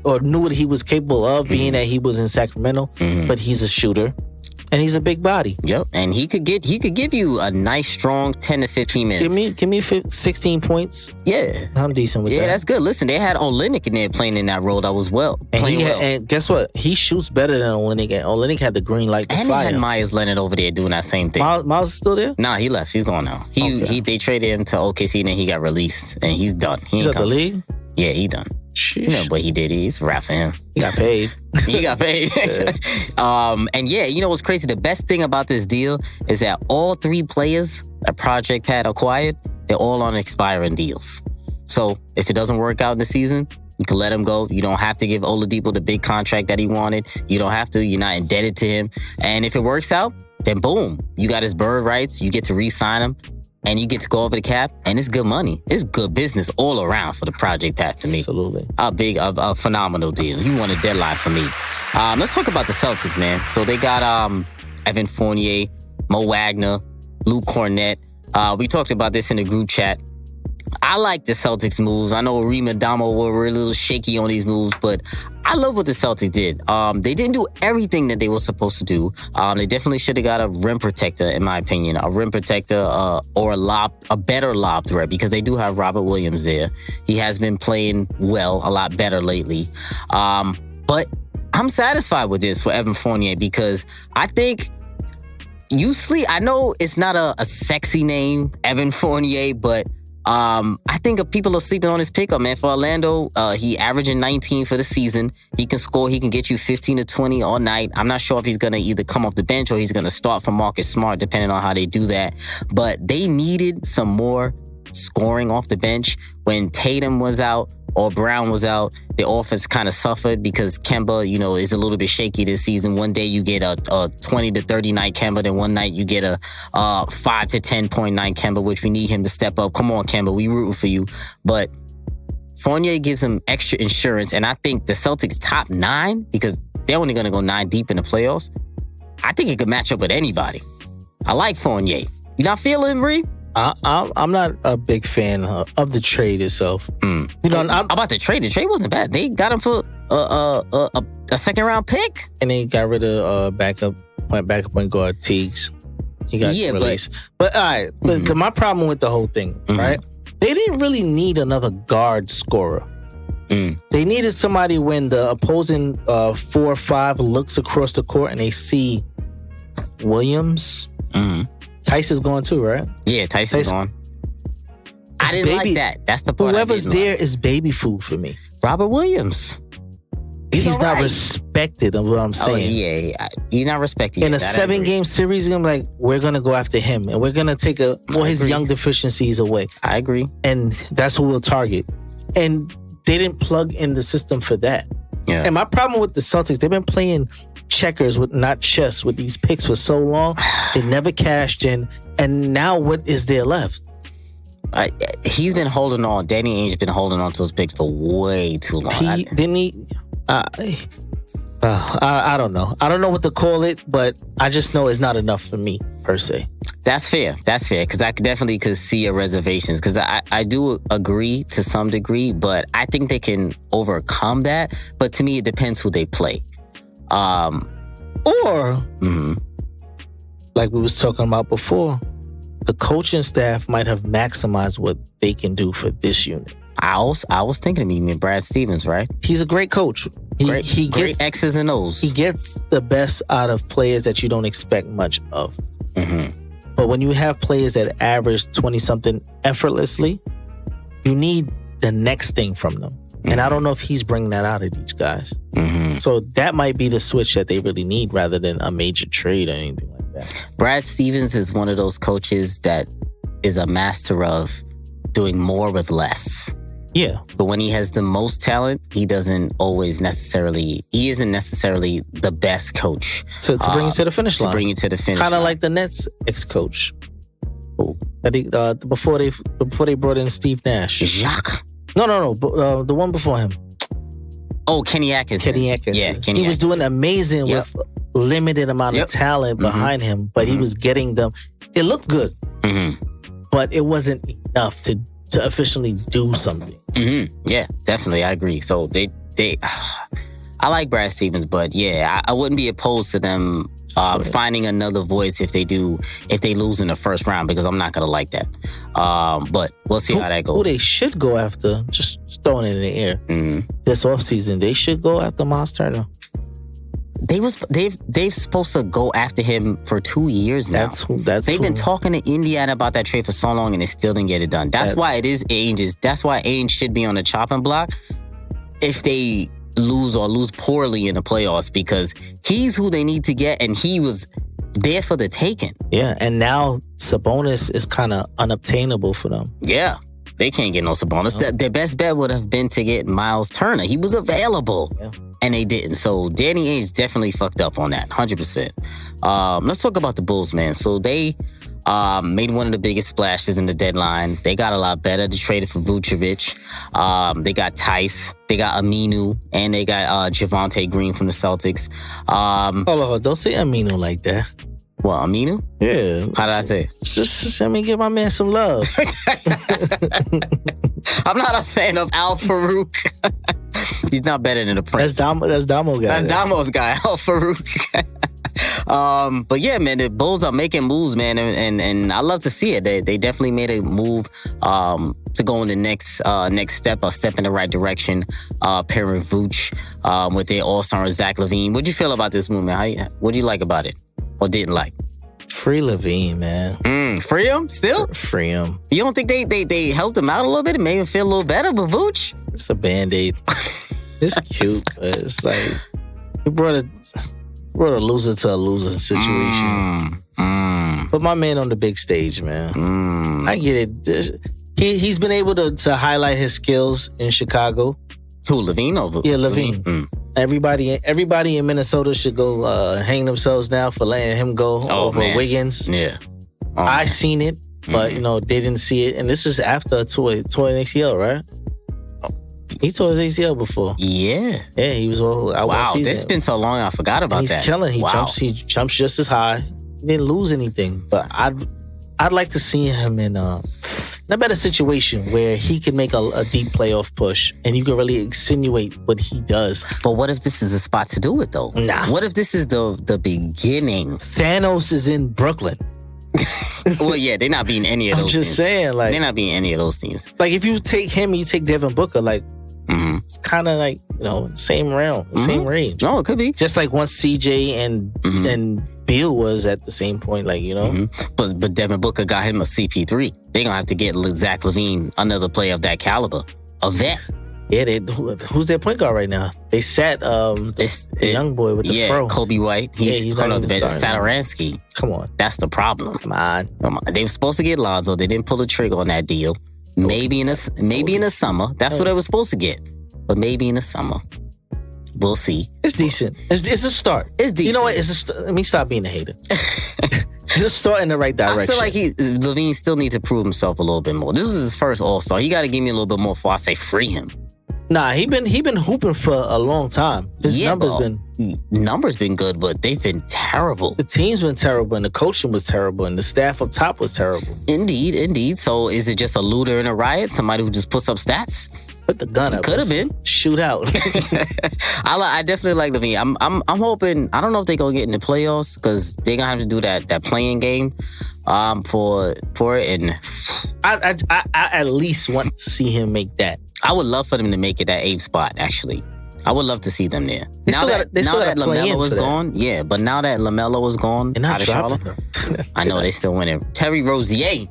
or knew what he was capable of, being that he was in Sacramento. But he's a shooter, and he's a big body. Yep, and he could give you a nice, strong 10 to 15 minutes. Give me 16 points. Yeah, I'm decent with that. Yeah, that's good. Listen, they had Olynyk in there playing in that role that was And guess what? He shoots better than Olynyk, and Olynyk had the green light to fire. And he had Myers Leonard over there doing that same thing. Miles is still there? Nah, he left. He's gone now. They traded him to OKC, and then he got released, and he's done. He's at the league? Yeah, he done. Sheesh. You know what he did? He's a rap for him. He got paid. He got paid. And yeah, you know what's crazy? The best thing about this deal is that all 3 players that Project Pat acquired, they're all on expiring deals. So if it doesn't work out in the season, you can let him go. You don't have to give Oladipo the big contract that he wanted. You don't have to. You're not indebted to him. And if it works out, then boom, you got his bird rights. You get to re-sign him. And you get to go over the cap, and it's good money. It's good business all around for the Project Pat to me. Absolutely. A phenomenal deal. He won a deadline for me. Let's talk about the Celtics, man. So they got Evan Fournier, Mo Wagner, Luke Cornett. We talked about this in the group chat. I like the Celtics moves. I know Rima and Damo were a little shaky on these moves, but I love what the Celtics did. They didn't do everything that they were supposed to do. They definitely should have got a rim protector, in my opinion. A rim protector or a better lob threat, because they do have Robert Williams there. He has been playing well, a lot better lately. But I'm satisfied with this for Evan Fournier, because I think I know it's not a sexy name, Evan Fournier, but I think people are sleeping on his pickup, man. For Orlando, he averaging 19 for the season. He can score. He can get you 15 to 20 all night. I'm not sure if he's going to either come off the bench or he's going to start from Marcus Smart, depending on how they do that. But they needed some more scoring off the bench. When Tatum was out or Brown was out, the offense kind of suffered because Kemba, is a little bit shaky this season. One day you get a 20 to 30 night Kemba, then one night you get a 5 to 10 point night Kemba, which we need him to step up. Come on, Kemba, we rooting for you. But Fournier gives him extra insurance, and I think the Celtics top 9, because they're only going to go 9 deep in the playoffs, I think it could match up with anybody. I like Fournier. You not feeling, Bree? I'm not a big fan of the trade itself. I'm about the trade. The trade wasn't bad. They got him for a second round pick, and they got rid of backup point guard Teagues. He got released. But all right, my problem with the whole thing, right? They didn't really need another guard scorer. They needed somebody when the opposing 4 or 5 looks across the court and they see Williams. Tice is going too, right? Yeah, Tice is on. I didn't like that. That's the part. Whoever's there is baby food for me. Robert Williams. He's not respected, of what I'm saying. Yeah. He's not respected. In a 7-game series, I'm like, we're going to go after him. And we're going to take his young deficiencies away. I agree. And that's who we'll target. And they didn't plug in the system for that. Yeah. And my problem with the Celtics, they've been playing checkers, not chess, with these picks for so long. They never cashed in. And now what is there left? He's been holding on. Danny Ainge's been holding on to those picks for way too long. Didn't he? I don't know. I don't know what to call it, but I just know it's not enough for me, per se. That's fair. Because I definitely could see your reservations. Because I do agree to some degree, but I think they can overcome that. But to me, it depends who they play. Like we was talking about before, the coaching staff might have maximized what they can do for this unit. I was thinking of me, Brad Stevens, right? He's a great coach. He gets X's and O's. He gets the best out of players that you don't expect much of. But when you have players that average 20-something effortlessly, you need the next thing from them. And I don't know if he's bringing that out of these guys. So that might be the switch that they really need rather than a major trade or anything like that. Brad Stevens is one of those coaches that is a master of doing more with less. Yeah. But when he has the most talent, he isn't necessarily the best coach. To bring you to the finish line. To bring you to the finish line. Kind of like the Nets ex-coach. Who? Before they brought in Steve Nash. Jacques? No. The one before him. Oh, Kenny Atkinson. Yeah, He was doing amazing with limited amount of talent behind him, but he was getting them. It looked good, but it wasn't enough to officially do something. Yeah, definitely. I agree. So they I like Brad Stevens, but I wouldn't be opposed to them finding another voice if they lose in the first round, because I'm not going to like that. But we'll see how that goes. Who they should go after, just throwing it in the air. This offseason, they should go after Miles Turner. They've supposed to go after him for 2 years now. They've been talking to Indiana about that trade for so long, and they still didn't get it done. That's why it is Ainge's. That's why Ainge should be on the chopping block if they lose poorly in the playoffs, because he's who they need to get, and he was there for the taking. Yeah, and now Sabonis is kind of unobtainable for them. Yeah. They can't get no Sabonis. No. Their best bet would have been to get Miles Turner. He was available. Yeah. And they didn't. So Danny Ainge definitely fucked up on that, 100%. Let's talk about the Bulls, man. So they made one of the biggest splashes in the deadline. They got a lot better. They traded for Vucevic. They got Tice. They got Aminu. And they got Javonte Green from the Celtics. Hold on. Don't say Aminu like that. What, Aminu? Yeah. How did I say? Just let me give my man some love. I'm not a fan of Al Farouk. He's not better than the Prince. That's Damo guy. That's Damo's guy, Al Farouk. But yeah, man, the Bulls are making moves, man, and I love to see it. They definitely made a move to go in the next step, a step in the right direction. Pairing Vooch with their all-star Zach LaVine. What'd you feel about this move, man? What'd you like about it? Or didn't like? Free LaVine, man. Free him? Still? Free him. You don't think they helped him out a little bit and made him feel a little better, but Vooch? It's a Band-Aid. It's cute, but it's like he brought a loser to a loser situation. Put my man on the big stage, man. I get it. He's been able to highlight his skills in Chicago. Who, Levine? Yeah, Levine. Everybody in Minnesota should go hang themselves now for letting him go over Wiggins. Yeah. I seen it, but they didn't see it. And this is after a tour in ACL, right? He tore his ACL before. Yeah. Yeah, he was all out. Wow, it's been so long I forgot about that. He's killing. He jumps just as high. He didn't lose anything. But I'd like to see him in a better situation where he can make a deep playoff push and you can really insinuate what he does. But what if this is a spot to do it, though? Nah. What if this is the beginning? Thanos is in Brooklyn. Well, yeah, they're not beating any of those teams. I'm just saying, like... They're not beating any of those teams. Like, if you take him, you take Devin Booker, like... It's kind of like, same realm, same range. No, it could be. Just like once CJ and Beal was at the same point, like, But Devin Booker got him a CP3. They're going to have to get Zach LaVine, another player of that caliber. A vet. Yeah, who's their point guard right now? They sat the young boy with the fro. Kobe White. He's not on the bed. Satoransky. Come on. That's the problem. Come on. They were supposed to get Lonzo. They didn't pull the trigger on that deal. Maybe in the summer. That's what they were supposed to get. But maybe in the summer. We'll see. It's decent. It's a start. It's decent. You know what? Let me stop being a hater. It's a start in the right direction. I feel like Levine still needs to prove himself a little bit more. This is his first All-Star. He got to give me a little bit more before I say free him. Nah, he been hooping for a long time. His numbers been good, but they've been terrible. The team's been terrible, and the coaching was terrible, and the staff up top was terrible. Indeed. So is it just a looter in a riot? Somebody who just puts up stats? Put the gun up. Could have been. Shoot out. I definitely like Levine. I'm hoping. I don't know if they're gonna get in the playoffs because they're gonna have to do that playing game for it. And I at least want to see him make that. I would love for them to make it that 8th spot, actually. I would love to see them there. Now that LaMelo was gone, yeah, but now that LaMelo was gone out of Charlotte, I know they still winning. Terry Rozier.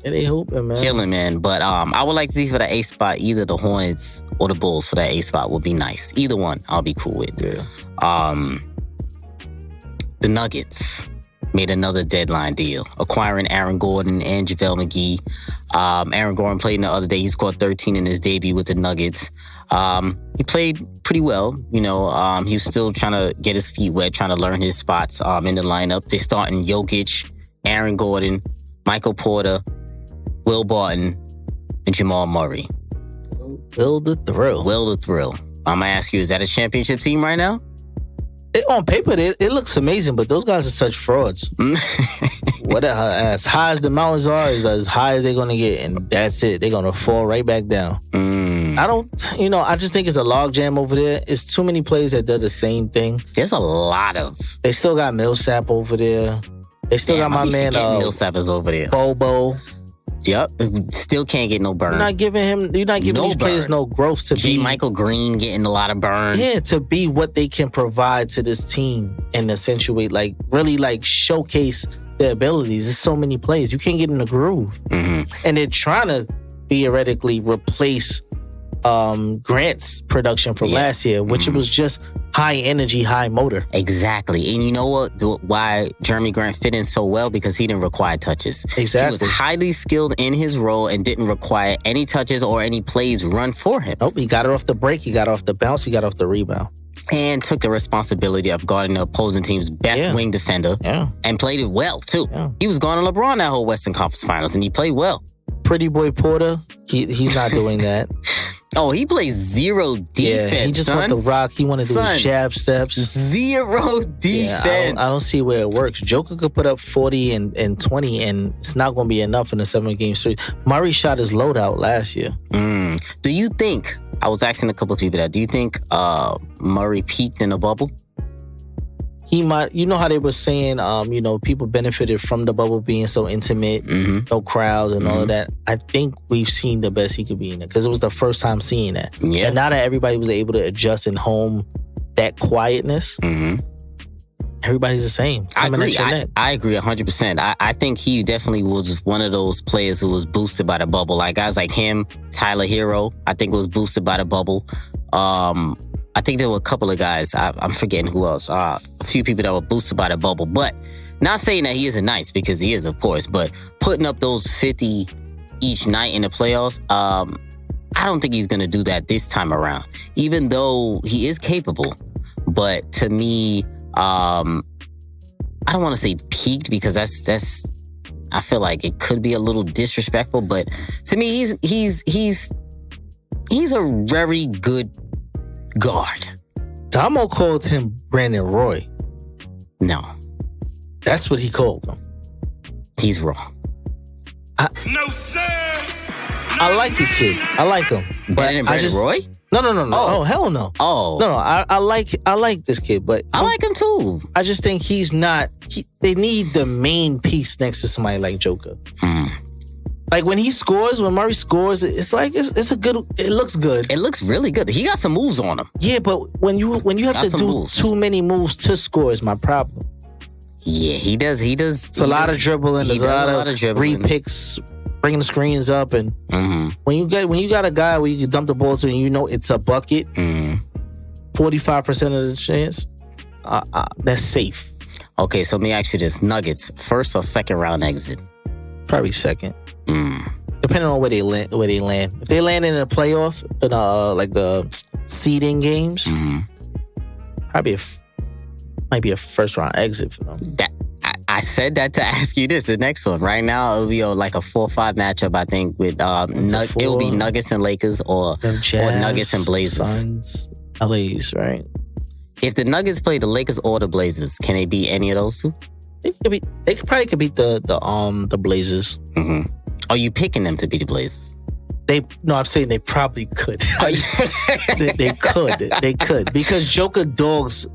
Yeah, they hooping, man. Killing, man. But I would like to see for that 8th spot, either the Hornets or the Bulls for that 8th spot would be nice. Either one, I'll be cool with. Yeah. The Nuggets made another deadline deal, acquiring Aaron Gordon and Javel Mcgee. Aaron Gordon played the other day. He scored 13 in his debut with the Nuggets. He played pretty well. He was still trying to get his feet wet, trying to learn his spots in the lineup. They're starting Jokic, Aaron Gordon, Michael Porter, Will Barton, and Jamal Murray. Will the Thrill. I'm going to ask you, is that a championship team right now? On paper, it looks amazing, but those guys are such frauds. As high as the mountains are, is as high as they're going to get, and that's it. They're going to fall right back down. I just think it's a logjam over there. It's too many players that do the same thing. There's a lot of... They still got Millsap over there. They still got my man... Millsap is over there. Bobo. Yep. Still can't get no burn. You're not giving these players no growth to be... Michael Green getting a lot of burn. Yeah, to be what they can provide to this team and accentuate, really showcase their abilities. There's so many players. You can't get in the groove. Mm-hmm. And they're trying to theoretically replace Grant's production from last year, which was just high energy, high motor. Exactly. And you know what? Why Jeremy Grant fit in so well? Because he didn't require touches. Exactly. He was highly skilled in his role and didn't require any touches or any plays run for him. Nope. He got it off the break. He got off the bounce. He got off the rebound. And took the responsibility of guarding the opposing team's best wing defender. Yeah. And played it well, too. Yeah. He was guarding LeBron that whole Western Conference Finals, and he played well. Pretty boy Porter, he's not doing that. Oh, he plays zero defense. Yeah, he just want the rock. He want to do his jab steps. Zero defense. Yeah, I don't see where it works. Joker could put up 40 and 20, and it's not going to be enough in a 7-game series. Murray shot his loadout last year. Do you think, I was asking a couple of people that, do you think Murray peaked in a bubble? He might, how they were saying, people benefited from the bubble being so intimate, no crowds and all of that. I think we've seen the best he could be in it because it was the first time seeing that. Yeah. And now that everybody was able to adjust and home that quietness, everybody's the same. I agree. I agree 100%. I think he definitely was one of those players who was boosted by the bubble. Like guys like him, Tyler Hero, I think was boosted by the bubble. I think there were a couple of guys, I'm forgetting who else, a few people that were boosted by the bubble. But not saying that he isn't nice, because he is, of course, but putting up those 50 each night in the playoffs. I don't think he's going to do that this time around, even though he is capable. But to me, I don't want to say peaked because that's. I feel like it could be a little disrespectful, but to me, he's a very good guard. Damo called him Brandon Roy. No, that's what he called him. He's wrong. No, sir. I like the kid. I like him. Better than Brandon Roy? No. Oh, hell no. Oh. No. I like this kid, but I like him too. I just think he's not. They need the main piece next to somebody like Joker. Like when he scores, when Murray scores, it's like it's a good. It looks good. It looks really good. He got some moves on him. Yeah, but when you have to do moves. Too many moves to score is my problem. Yeah, he does. It's a lot of dribbling. There's a lot of re-picks, bringing the screens up, and when you got a guy where you can dump the ball to and you know it's a bucket, 45% of the chance, that's safe. Okay, so let me ask you this: Nuggets, first or second round exit? Probably second. Depending on where they land. If they land in a playoff, in like the seeding games, probably might be a first round exit for them. I said that to ask you this. The next one right now it'll be like a 4-5 matchup. I think with it will be Nuggets and Lakers or Nuggets and Blazers. Suns, LA's right. If the Nuggets play the Lakers or the Blazers, can they beat any of those two? They could beat the Blazers. Are you picking them to beat the Blazers? I'm saying they probably could. they could because Joker dogs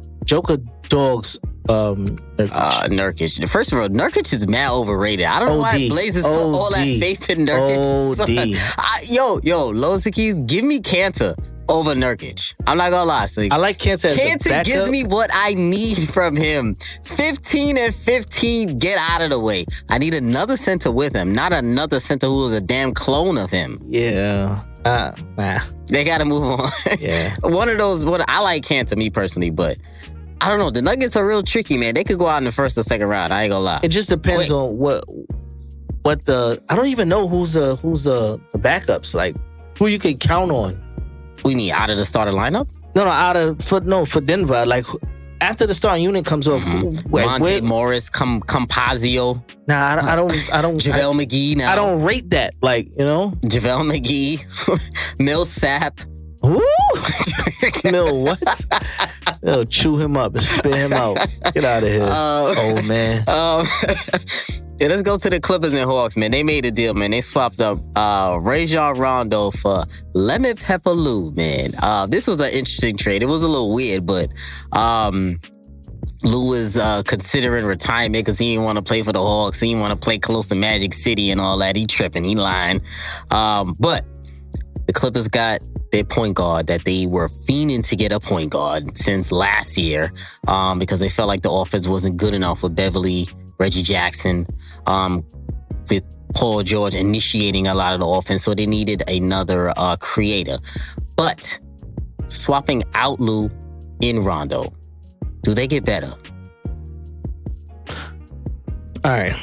Nurkic. First of all, Nurkic is mad overrated. I don't know why Blazers put all that faith in Nurkic. Yo, Los Keys, give me Kanter over Nurkic. I'm not gonna lie. So I like Kanter as Kanter the backup. Gives me what I need from him. 15 and 15, get out of the way. I need another center with him, not another center who is a damn clone of him. Yeah. They gotta move on. Yeah. One of those, I like Kanter, me personally, but I don't know. The Nuggets are real tricky, man. They could go out in the first or second round. I ain't gonna lie. It just depends on what I don't even know who's the backups. Like who you can count on. We mean out of the starting lineup? No, for Denver. Like after the starting unit comes off, Monte Morris, Compazio. Nah, I don't. Javel Mcgee. Now I don't rate that. Like Javel Mcgee, Millsap. Woo! Mill what? They'll chew him up and spit him out. Get out of here, old man. Yeah, let's go to the Clippers and Hawks, man. They made a deal, man. They swapped up Rajon Rondo for Lemon Pepper Lou, man. This was an interesting trade. It was a little weird, but Lou was considering retirement because he didn't want to play for the Hawks. He didn't want to play close to Magic City and all that. He tripping. He lying. But the Clippers got their point guard that they were fiending to get a point guard since last year because they felt like the offense wasn't good enough with Beverly, Reggie Jackson, with Paul George initiating a lot of the offense, so they needed another creator. But swapping out Lou in Rondo, do they get better? All right.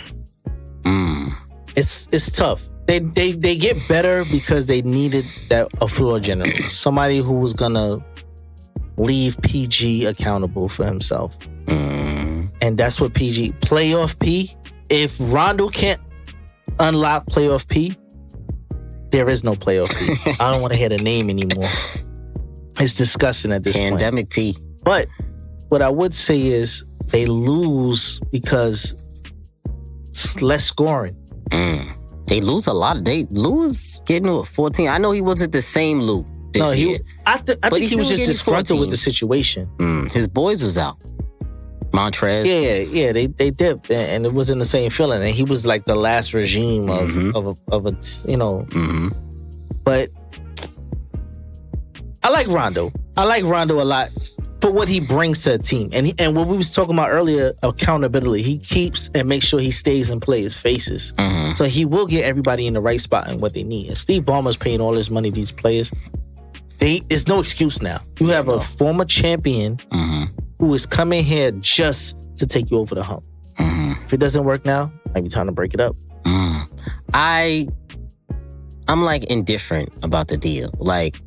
It's tough. They get better because they needed a floor general, somebody who was gonna leave PG accountable for himself, and that's what playoff P. If Rondo can't unlock playoff P, there is no playoff P. I don't want to hear the name anymore. It's disgusting at this point. Pandemic P. But what I would say is they lose because it's less scoring. They lose a lot. Lou was getting 14. I know he wasn't the same Lou this year. I think he was just disgruntled with the situation. His boys was out. Montrez. Yeah, they dipped, and it wasn't the same feeling. And he was like the last regime of a But I like Rondo. I like Rondo a lot for what he brings to a team. And what we was talking about earlier, accountability. He keeps and makes sure he stays and plays faces. So he will get everybody in the right spot and what they need. And Steve Ballmer's paying all this money to these players. It's no excuse now. You have a former champion who is coming here just to take you over the hump. If it doesn't work now, might be time to break it up. I I'm like indifferent about the deal. Like,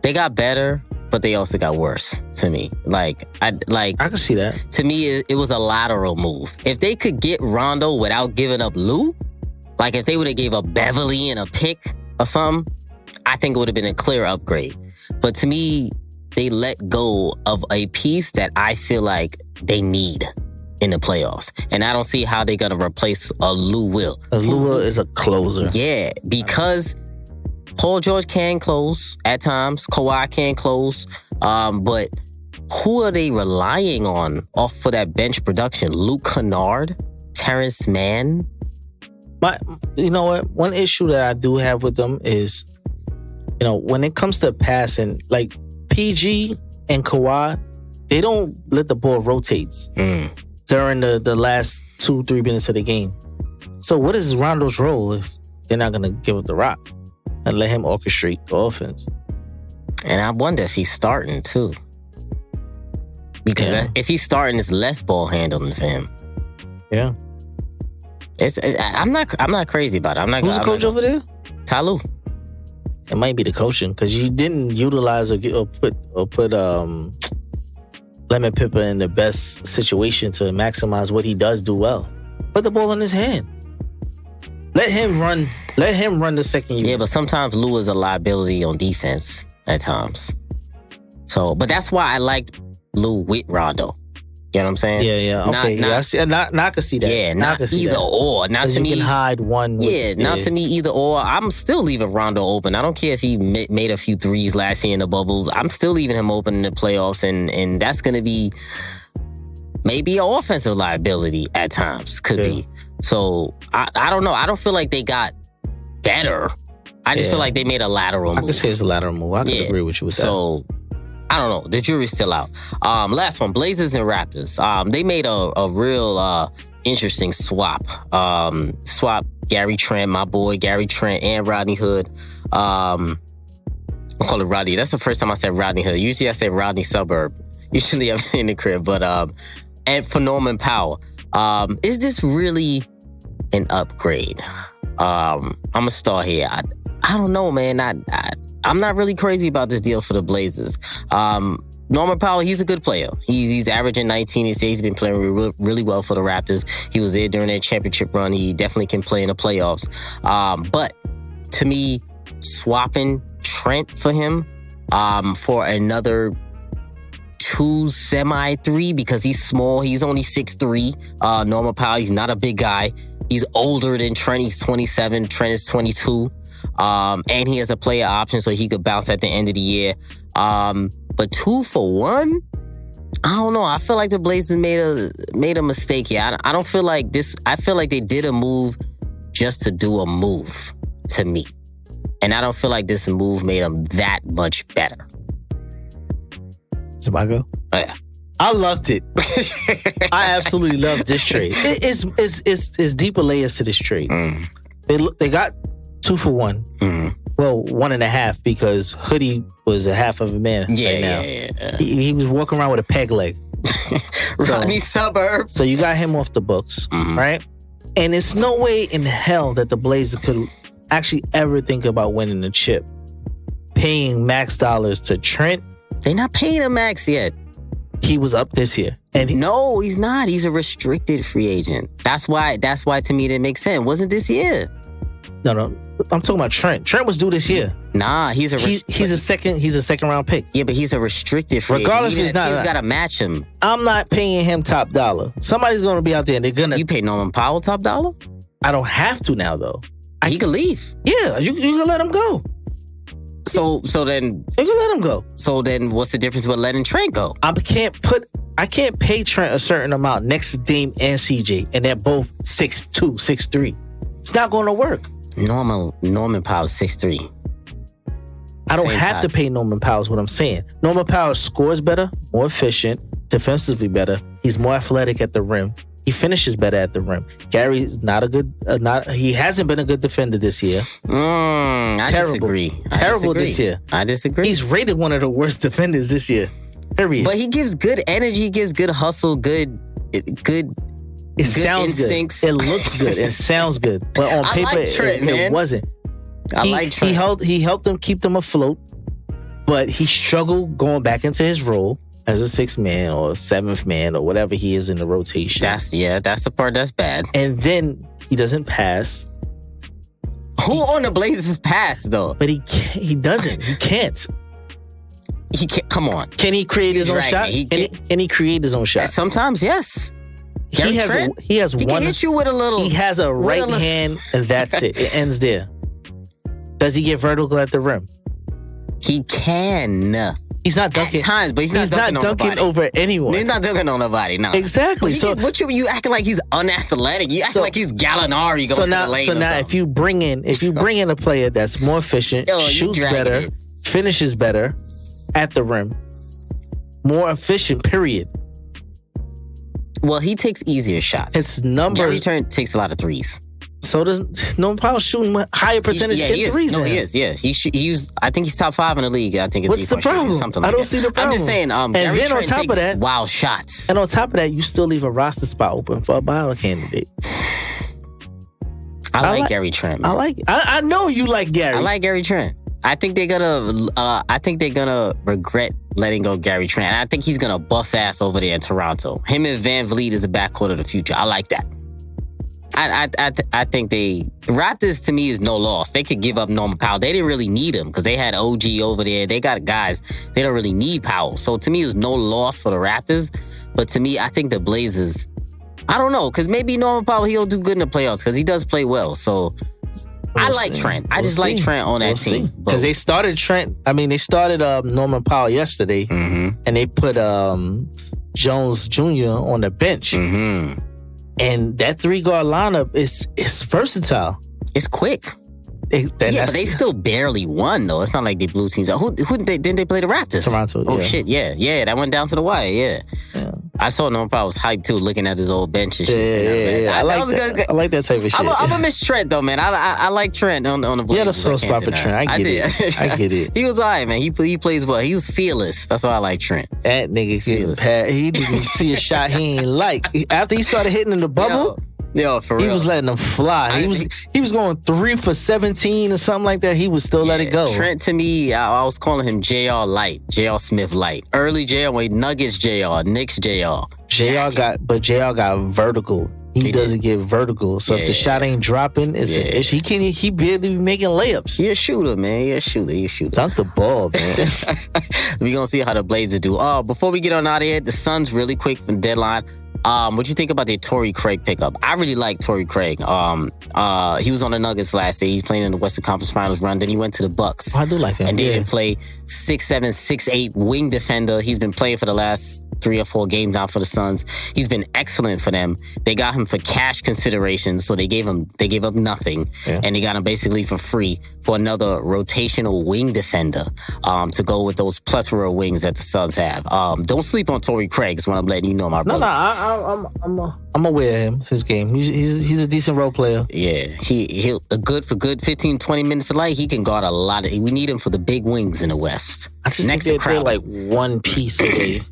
they got better, but they also got worse to me. I can see that. To me, it was a lateral move. If they could get Rondo without giving up Lou, like if they would have gave up Beverly and a pick or something, I think it would have been a clear upgrade. But to me, they let go of a piece that I feel like they need in the playoffs. And I don't see how they're going to replace a Lou Will. Lou Will is a closer. Yeah, because Paul George can close at times. Kawhi can close. But who are they relying on off for that bench production? Luke Kennard? Terrence Mann? You know what? One issue that I do have with them is, when it comes to passing, like PG and Kawhi, they don't let the ball rotate during the last 2-3 minutes of the game. So what is Rondo's role if they're not going to give up the rock and let him orchestrate the offense? And I wonder if he's starting too. Because if he's starting, it's less ball handling for him. Yeah. I'm not crazy about it. Who's the coach over there? Ty Lue. It might be the coaching because you didn't utilize or put Lemon Pepper in the best situation to maximize what he does do well. Put the ball in his hand. Let him run the second unit. Yeah, but sometimes Lue is a liability on defense at times. So, but that's why I liked Lue with Rondo. You know what I'm saying? Yeah. Okay. I can see that. Yeah, not either or. Not to me. You can hide one. Not to me either or. I'm still leaving Rondo open. I don't care if he made a few threes last year in the bubble. I'm still leaving him open in the playoffs, and that's going to be maybe an offensive liability at times. Could be. So I don't know. I don't feel like they got better. I just feel like they made a lateral move. I can say it's a lateral move. I can agree with you with that. So I don't know. The jury's still out. Last one, Blazers and Raptors. They made a real interesting swap. Swap Gary Trent, my boy Gary Trent, and Rodney Hood. I call it Rodney. That's the first time I said Rodney Hood. Usually I say Rodney Suburb. Usually I'm in the crib. But and for Norman Powell. Is this really an upgrade? I'm going to start here. I don't know, man. I'm not really crazy about this deal for the Blazers. Norman Powell, he's a good player. He's averaging 19. He's been playing really well for the Raptors. He was there during their championship run. He definitely can play in the playoffs. But to me, swapping Trent for him for another 2 semi-3 because he's small. He's only 6'3". Norman Powell, he's not a big guy. He's older than Trent. He's 27. Trent is 22. And he has a player option so he could bounce at the end of the year. But 2 for 1? I don't know. I feel like the Blazers made a mistake here. I don't feel like this. I feel like they did a move just to do a move to me. And I don't feel like this move made them that much better. Should I go? Oh, yeah. I loved it. I absolutely loved this trade. It's deeper layers to this trade. They got 2 for 1. Well, 1.5 because Hoodie was a half of a man right now. Yeah. He was walking around with a peg leg. Rodney Suburb. So you got him off the books, right? And it's no way in hell that the Blazers could actually ever think about winning the chip. Paying max dollars to Trent. They're not paying him max yet. He was up this year. No, he's not. He's a restricted free agent. That's why to me that makes sense. Wasn't this year? No. I'm talking about Trent. Trent was due this year. Nah, he's a second round pick. Yeah, but he's a restricted free regardless agent. He's not. He's got to match him. I'm not paying him top dollar. Somebody's going to be out there and they're going to. You pay Norman Powell top dollar? I don't have to now though. He could leave. Yeah, you can let him go. So then you can let him go. So then what's the difference with letting Trent go? I can't pay Trent a certain amount next to Dame and CJ, and they're both 6'2", 6'3". It's not going to work. Norman Powell's 6'3". I don't have to pay Norman Powell is what I'm saying. Norman Powell scores better, more efficient, defensively better. He's more athletic at the rim. He finishes better at the rim. Gary's not a good, he hasn't been a good defender this year. I disagree. Terrible this year. I disagree. He's rated one of the worst defenders this year. Period. But he gives good energy, gives good hustle, good sounds instincts. Good. It looks good. It sounds good. But on paper, like Trent, it wasn't. I like Trent. He helped them keep them afloat, but he struggled going back into his role as a sixth man or seventh man or whatever he is in the rotation. That's the part that's bad. And then he doesn't pass. Who on the Blazers pass though? But he doesn't. He can't. He can't. Come on. Can he create his own shot? Can he create his own shot? Sometimes, yes. He has one. Can hit you with a little. He has a right hand, and that's it. It ends there. Does he get vertical at the rim? He can. He's not dunking at times, but he's not dunking over anyone. He's not dunking on nobody. No, exactly. So you acting like he's unathletic. You acting like he's Gallinari going to the lane. So now, if you bring in a player that's more efficient, shoots better, finishes better at the rim, more efficient. Period. Well, he takes easier shots. His numbers. Gary Trent takes a lot of threes. So does Norman Powell shooting higher percentage in threes? No, he is. Yeah, I think he's top 5 in the league. I think. What's the problem? Something like I don't see the problem. I'm just saying. Gary then Trent on top takes of that, wild shots. And on top of that, you still leave a roster spot open for a buyout candidate. I like Gary Trent. Man. I know you like Gary. I like Gary Trent. I think they're gonna regret letting go Gary Trent. And I think he's gonna bust ass over there in Toronto. Him and Van Vliet is a backcourt of the future. I like that. I think Raptors to me is no loss. They could give up Norman Powell. They didn't really need him because they had OG over there. They got guys. They don't really need Powell. So to me, it was no loss for the Raptors. But to me, I think the Blazers. I don't know because maybe Norman Powell he'll do good in the playoffs because he does play well. So. I like Trent. I just like Trent on that team. Because they started Trent. I mean, they started Norman Powell yesterday, and they put Jones Jr. on the bench. And that 3-guard lineup is versatile. It's quick. But they still barely won though. It's not like they blew teams out. Didn't they play the Raptors? Toronto. Oh shit, yeah. That went down to the wire. Yeah. I saw Norman Powell was hyped too, looking at his old bench and shit. I like that type of shit. I'm gonna miss Trent though, man. I like Trent on the Blazers. You had a soft spot for Trent. I get it. He was alright, man. He plays well. He was fearless. That's why I like Trent. That nigga he didn't see a shot he ain't like. After he started hitting in the bubble. Yo, for real. He was letting them fly. He was going 3 for 17 or something like that. He would still let it go. Trent, to me, I was calling him JR Light, JR Smith Light. Early JR, Nuggets JR, Knicks JR. JR got vertical. He doesn't get vertical. So if the shot ain't dropping, it's an issue. He barely be making layups. He a shooter, man. He a shooter. Dunk the ball, man. We gonna see how the Blazers do. Before we get on out of here, the Suns really quick from deadline. What you think about the Torrey Craig pickup? I really like Torrey Craig. He was on the Nuggets last year. He's playing in the Western Conference Finals run. Then he went to the Bucks. I do like him. And they didn't play 6'7", 6'8", wing defender. He's been playing for the last 3 or 4 games out for the Suns. He's been excellent for them. They got him for cash consideration, so they gave up nothing, and they got him basically for free for another rotational wing defender to go with those plethora of wings that the Suns have. Don't sleep on Torrey Craig. Is what I'm letting you know, my brother. I'm aware of him. His game. He's a decent role player. Yeah, he'll good 15, 20 minutes of light. He can guard a lot of. We need him for the big wings in the West. I just think they're like one piece away.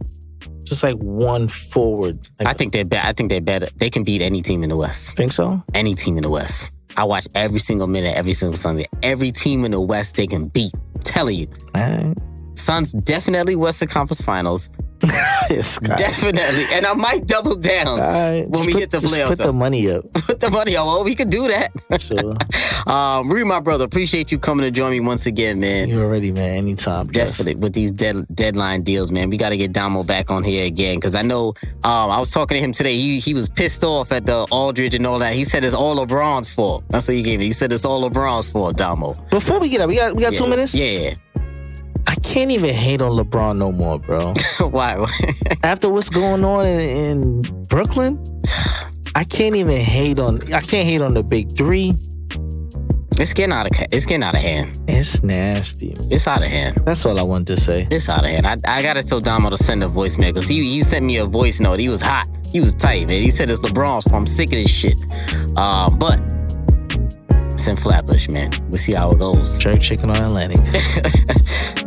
Just like one forward. I think they're bad. I think they're better. They can beat any team in the West. Think so? Any team in the West. I watch every single minute, every single Sunday. Every team in the West they can beat. I'm telling you. All right. Suns definitely Western Conference Finals. Yes, definitely. And I might double down when we hit the playoffs. Put the money up. Put the money up. Well, we could do that. Sure. Ree, my brother, appreciate you coming to join me once again, man. You're ready, man. Anytime. Definitely. With these deadline deals, man. We got to get Damo back on here again because I know I was talking to him today. He was pissed off at the Aldridge and all that. He said it's all LeBron's fault. That's what he gave me. He said it's all LeBron's fault, Damo. Before we get up, we got 2 minutes? Yeah. I can't even hate on LeBron no more, bro. Why? After what's going on in Brooklyn, I can't hate on the big 3. It's getting out of hand. It's nasty. It's out of hand. That's all I wanted to say. It's out of hand. I gotta tell Damo to send a voicemail because he sent me a voice note. He was hot. He was tight, man. He said it's LeBron's fault. I'm sick of this shit. But it's in Flatbush, man. We'll see how it goes. Jerk chicken on Atlantic.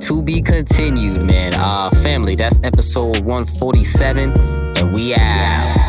To be continued, man. Family, that's episode 147, and we out.